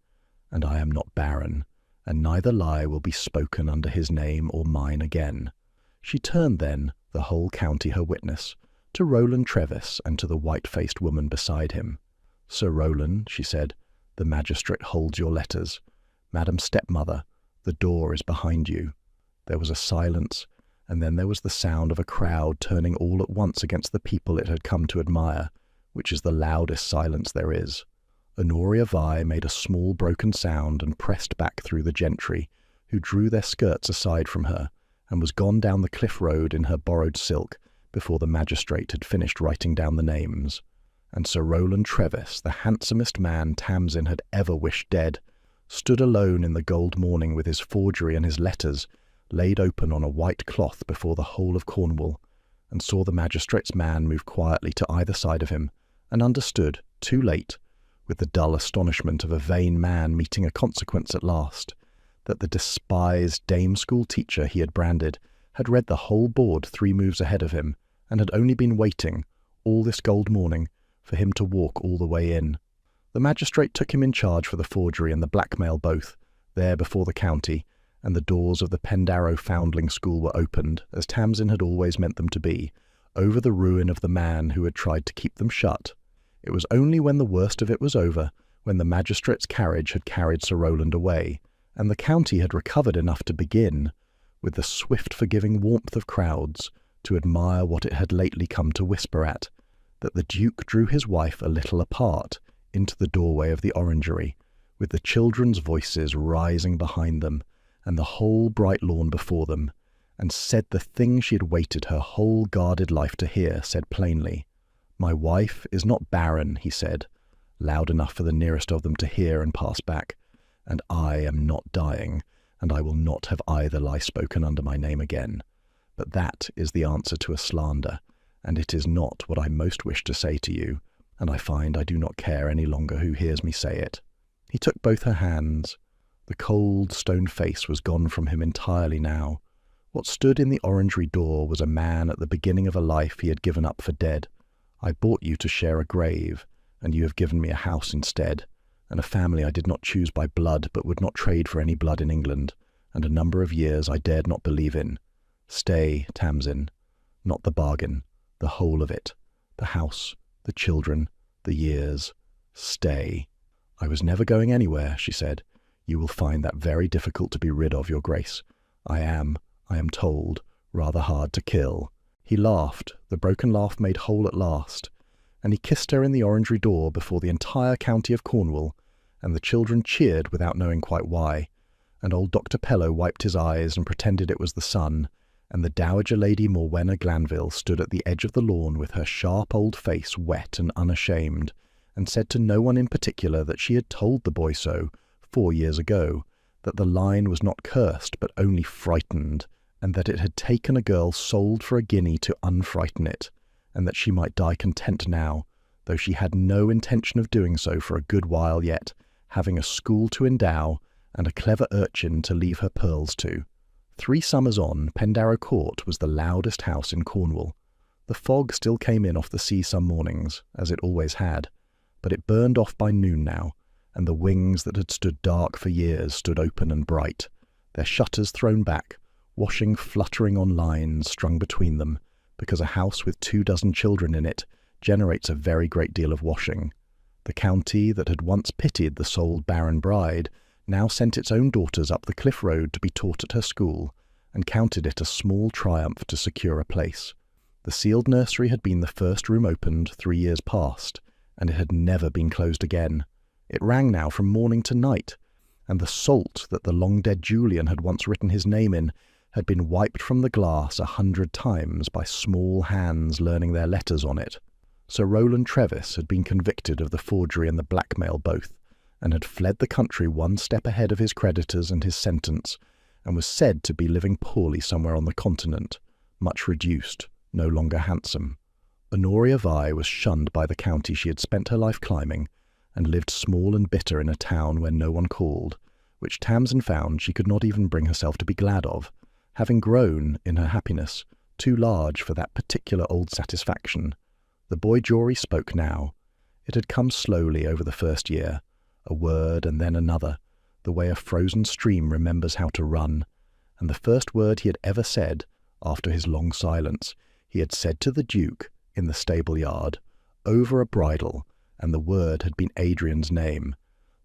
Speaker 1: and I am not barren, and neither lie will be spoken under his name or mine again. She turned then, the whole county her witness, to Roland Trevis and to the white-faced woman beside him. Sir Roland, she said, the magistrate holds your letters. Madam Stepmother, the door is behind you. There was a silence, and then there was the sound of a crowd turning all at once against the people it had come to admire, which is the loudest silence there is. Honoria Vi made a small broken sound and pressed back through the gentry, who drew their skirts aside from her, and was gone down the cliff road in her borrowed silk before the magistrate had finished writing down the names. And Sir Roland Trevis, the handsomest man Tamsin had ever wished dead, stood alone in the gold morning with his forgery and his letters laid open on a white cloth before the whole of Cornwall, and saw the magistrate's man move quietly to either side of him, and understood, too late, with the dull astonishment of a vain man meeting a consequence at last, that the despised dame-school teacher he had branded had read the whole board 3 moves ahead of him, and had only been waiting, all this gold morning, for him to walk all the way in. The magistrate took him in charge for the forgery and the blackmail both, there before the county, and the doors of the Pendarrow Foundling School were opened, as Tamsin had always meant them to be, over the ruin of the man who had tried to keep them shut. It was only when the worst of it was over, when the magistrate's carriage had carried Sir Rowland away, and the county had recovered enough to begin, with the swift forgiving warmth of crowds, to admire what it had lately come to whisper at, that the Duke drew his wife a little apart into the doorway of the orangery, with the children's voices rising behind them, and the whole bright lawn before them, and said the thing she had waited her whole guarded life to hear, said plainly. "My wife is not barren," he said, loud enough for the nearest of them to hear and pass back, "and I am not dying, and I will not have either lie spoken under my name again. But that is the answer to a slander, and it is not what I most wish to say to you, and I find I do not care any longer who hears me say it." He took both her hands. The cold stone face was gone from him entirely now. What stood in the orangery door was a man at the beginning of a life he had given up for dead. "I bought you to share a grave, and you have given me a house instead, and a family I did not choose by blood but would not trade for any blood in England, and a number of years I dared not believe in. Stay, Tamsin, not the bargain, the whole of it, the house, the children, the years. Stay." "I was never going anywhere," she said. "You will find that very difficult to be rid of, your grace. I am told, rather hard to kill." He laughed, the broken laugh made whole at last, and he kissed her in the orangery door before the entire county of Cornwall, and the children cheered without knowing quite why, and old Dr. Pellow wiped his eyes and pretended it was the sun, and the Dowager Lady Morwenna Glanville stood at the edge of the lawn with her sharp old face wet and unashamed, and said to no one in particular that she had told the boy so 4 years ago, that the line was not cursed but only frightened, and that it had taken a girl sold for a guinea to unfrighten it, and that she might die content now, though she had no intention of doing so for a good while yet, having a school to endow, and a clever urchin to leave her pearls to. 3 summers on, Pendarrow Court was the loudest house in Cornwall. The fog still came in off the sea some mornings, as it always had, but it burned off by noon now, and the wings that had stood dark for years stood open and bright, their shutters thrown back, washing fluttering on lines strung between them, because a house with 24 children in it generates a very great deal of washing. The county that had once pitied the sold Barren bride now sent its own daughters up the cliff road to be taught at her school, and counted it a small triumph to secure a place. The sealed nursery had been the first room opened 3 years past, and it had never been closed again. It rang now from morning to night, and the salt that the long-dead Julian had once written his name in had been wiped from the glass 100 times by small hands learning their letters on it. Sir Rowland Trevis had been convicted of the forgery and the blackmail both, and had fled the country 1 step ahead of his creditors and his sentence, and was said to be living poorly somewhere on the continent, much reduced, no longer handsome. Honoria Vai was shunned by the county she had spent her life climbing, and lived small and bitter in a town where no one called, which Tamsin found she could not even bring herself to be glad of, having grown, in her happiness, too large for that particular old satisfaction. The boy Jory spoke now. It had come slowly over the first year, a word and then another, the way a frozen stream remembers how to run, and the first word he had ever said, after his long silence, he had said to the Duke, in the stable yard, over a bridle, and the word had been Adrian's name.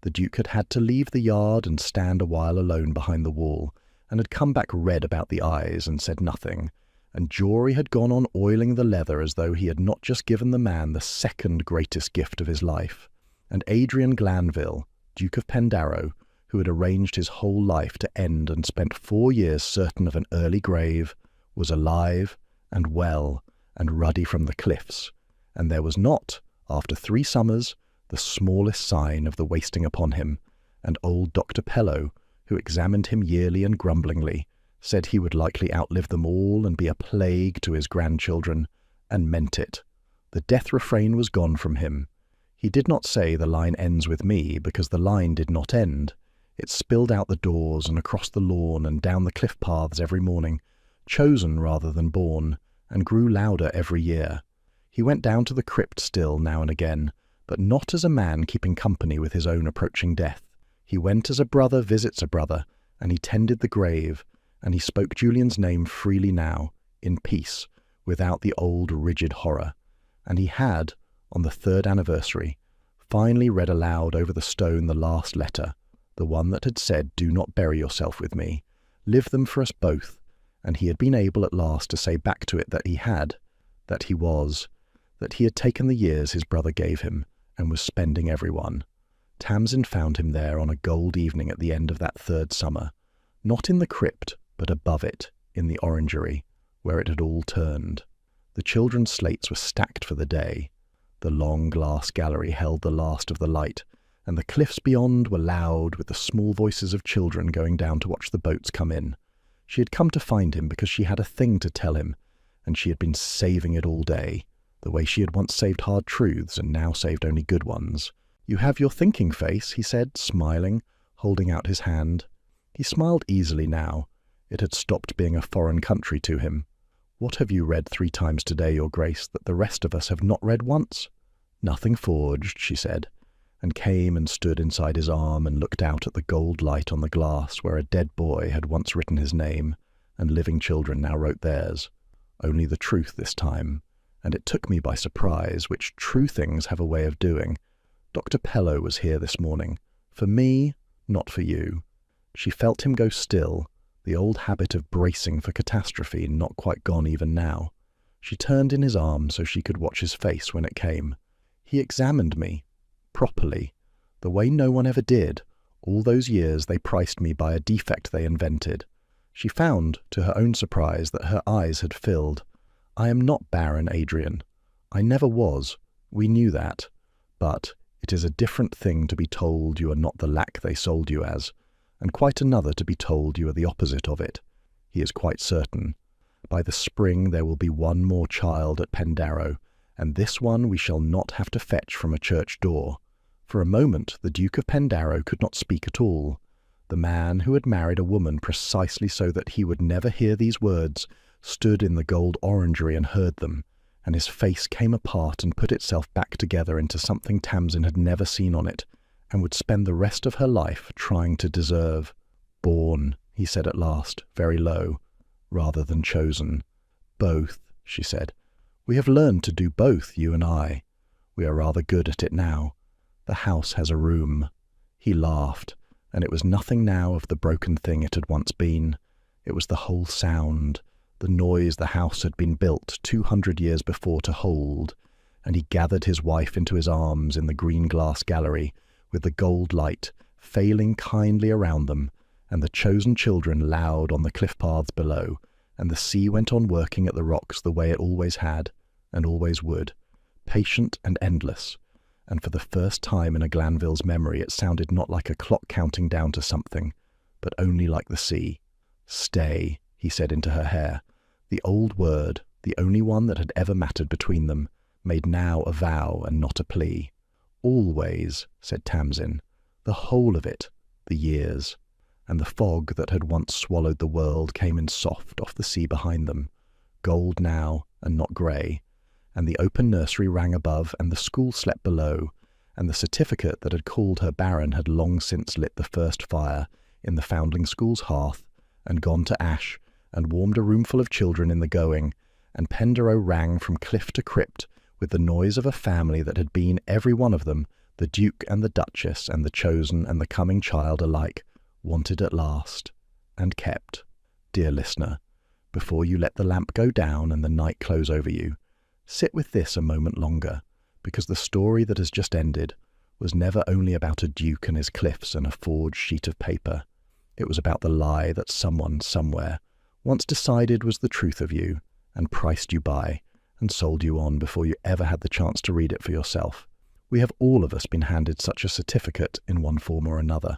Speaker 1: The Duke had had to leave the yard and stand a while alone behind the wall, and had come back red about the eyes and said nothing, and Jory had gone on oiling the leather as though he had not just given the man the second greatest gift of his life. And Adrian Glanville, Duke of Pendarrow, who had arranged his whole life to end and spent 4 years certain of an early grave, was alive and well and ruddy from the cliffs, and there was not, after 3 summers, the smallest sign of the wasting upon him, and old Dr. Pellow, who examined him yearly and grumblingly, said he would likely outlive them all and be a plague to his grandchildren, and meant it. The death refrain was gone from him. He did not say the line ends with me, because the line did not end. It spilled out the doors and across the lawn and down the cliff paths every morning, chosen rather than born, and grew louder every year. He went down to the crypt still now and again, but not as a man keeping company with his own approaching death. He went as a brother visits a brother, and he tended the grave, and he spoke Julian's name freely now, in peace, without the old rigid horror. And he had, on the 3rd anniversary, finally read aloud over the stone the last letter, the one that had said, "Do not bury yourself with me. Live them for us both." And he had been able at last to say back to it that he had, that he was, that he had taken the years his brother gave him, and was spending every one. Tamsin found him there on a gold evening at the end of that 3rd summer, not in the crypt, but above it, in the orangery, where it had all turned. The children's slates were stacked for the day. The long glass gallery held the last of the light, and the cliffs beyond were loud with the small voices of children going down to watch the boats come in. She had come to find him because she had a thing to tell him, and she had been saving it all day, the way she had once saved hard truths and now saved only good ones. "You have your thinking face," he said, smiling, holding out his hand. He smiled easily now. It had stopped being a foreign country to him. "What have you read 3 times today, Your Grace, that the rest of us have not read once?" "Nothing forged," she said, and came and stood inside his arm and looked out at the gold light on the glass where a dead boy had once written his name, and living children now wrote theirs. Only the truth this time, and it took me by surprise, which true things have a way of doing. Dr. Pellow was here this morning. For me, not for you. She felt him go still, the old habit of bracing for catastrophe not quite gone even now. She turned in his arm so she could watch his face when it came. He examined me, properly, the way no one ever did. All those years they priced me by a defect they invented. She found, to her own surprise, that her eyes had filled. "I am not barren, Adrian. I never was. We knew that. But it is a different thing to be told you are not the lack they sold you as, and quite another to be told you are the opposite of it. He is quite certain. By the spring there will be one more child at Pendarrow, and this one we shall not have to fetch from a church door." For a moment the Duke of Pendarrow could not speak at all. The man who had married a woman precisely so that he would never hear these words stood in the gold orangery and heard them, and his face came apart and put itself back together into something Tamsin had never seen on it, and would spend the rest of her life trying to deserve. "Born," he said at last, very low, "rather than chosen." "Both," she said. "We have learned to do both, you and I. We are rather good at it now. The house has a room." He laughed, and it was nothing now of the broken thing it had once been. It was the whole sound, the noise the house had been built 200 years before to hold, and he gathered his wife into his arms in the green glass gallery, with the gold light failing kindly around them, and the chosen children loud on the cliff paths below, and the sea went on working at the rocks the way it always had, and always would, patient and endless. And for the first time in a Glanville's memory it sounded not like a clock counting down to something, but only like the sea. "Stay," he said into her hair. The old word, the only one that had ever mattered between them, made now a vow and not a plea. "Always," said Tamsin, "the whole of it, the years." And the fog that had once swallowed the world came in soft off the sea behind them, gold now and not grey, and the open nursery rang above, and the school slept below, and the certificate that had called her Barren had long since lit the first fire in the foundling school's hearth, and gone to ash, and warmed a roomful of children in the going, and Pendarrow rang from cliff to crypt with the noise of a family that had been, every one of them, the Duke and the Duchess and the chosen and the coming child alike, wanted at last, and kept. Dear listener, before you let the lamp go down and the night close over you, sit with this a moment longer, because the story that has just ended was never only about a duke and his cliffs and a forged sheet of paper. It was about the lie that someone somewhere once decided was the truth of you, and priced you by, and sold you on before you ever had the chance to read it for yourself. We have all of us been handed such a certificate in one form or another.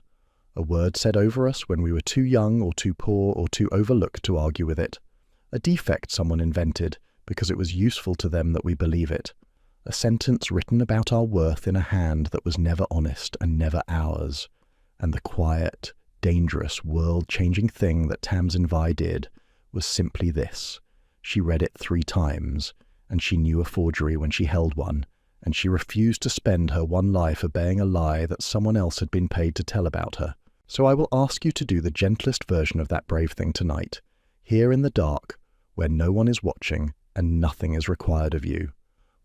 Speaker 1: A word said over us when we were too young or too poor or too overlooked to argue with it. A defect someone invented because it was useful to them that we believe it. A sentence written about our worth in a hand that was never honest and never ours. And the quiet, dangerous, world-changing thing that Tamsin Vi did was simply this. She read it 3 times, and she knew a forgery when she held one, and she refused to spend her one life obeying a lie that someone else had been paid to tell about her. So I will ask you to do the gentlest version of that brave thing tonight, here in the dark, where no one is watching and nothing is required of you.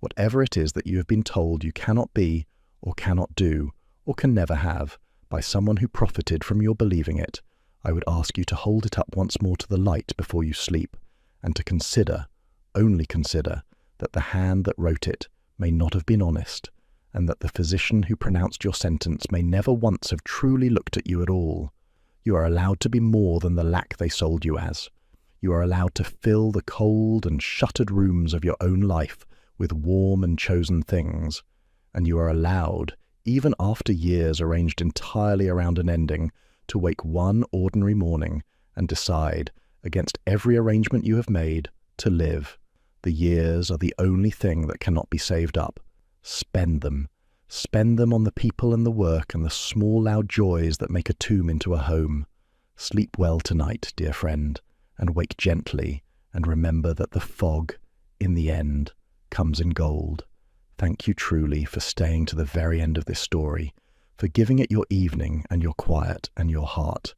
Speaker 1: Whatever it is that you have been told you cannot be, or cannot do, or can never have, by someone who profited from your believing it, I would ask you to hold it up once more to the light before you sleep, and to consider, only consider, that the hand that wrote it may not have been honest, and that the physician who pronounced your sentence may never once have truly looked at you at all. You are allowed to be more than the lack they sold you as. You are allowed to fill the cold and shuttered rooms of your own life with warm and chosen things, and you are allowed, even after years arranged entirely around an ending, to wake one ordinary morning and decide, against every arrangement you have made, to live. The years are the only thing that cannot be saved up. Spend them. Spend them on the people and the work and the small loud joys that make a tomb into a home. Sleep well tonight, dear friend, and wake gently, and remember that the fog, in the end, comes in gold. Thank you truly for staying to the very end of this story, for giving it your evening and your quiet and your heart.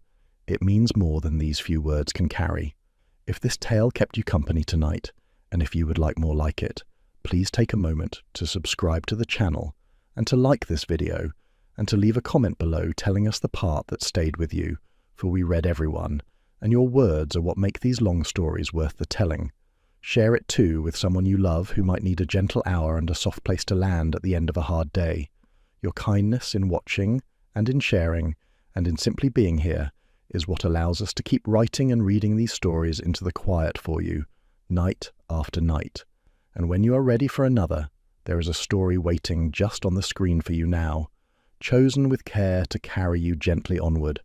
Speaker 1: It means more than these few words can carry. If this tale kept you company tonight, and if you would like more like it, please take a moment to subscribe to the channel and to like this video and to leave a comment below telling us the part that stayed with you, for we read everyone, and your words are what make these long stories worth the telling. Share it too with someone you love who might need a gentle hour and a soft place to land at the end of a hard day. Your kindness in watching and in sharing and in simply being here is what allows us to keep writing and reading these stories into the quiet for you, night after night. And when you are ready for another, there is a story waiting just on the screen for you now, chosen with care to carry you gently onward.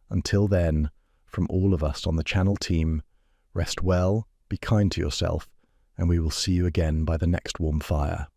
Speaker 1: Until then, from all of us on the channel team, rest well, be kind to yourself, and we will see you again by the next warm fire.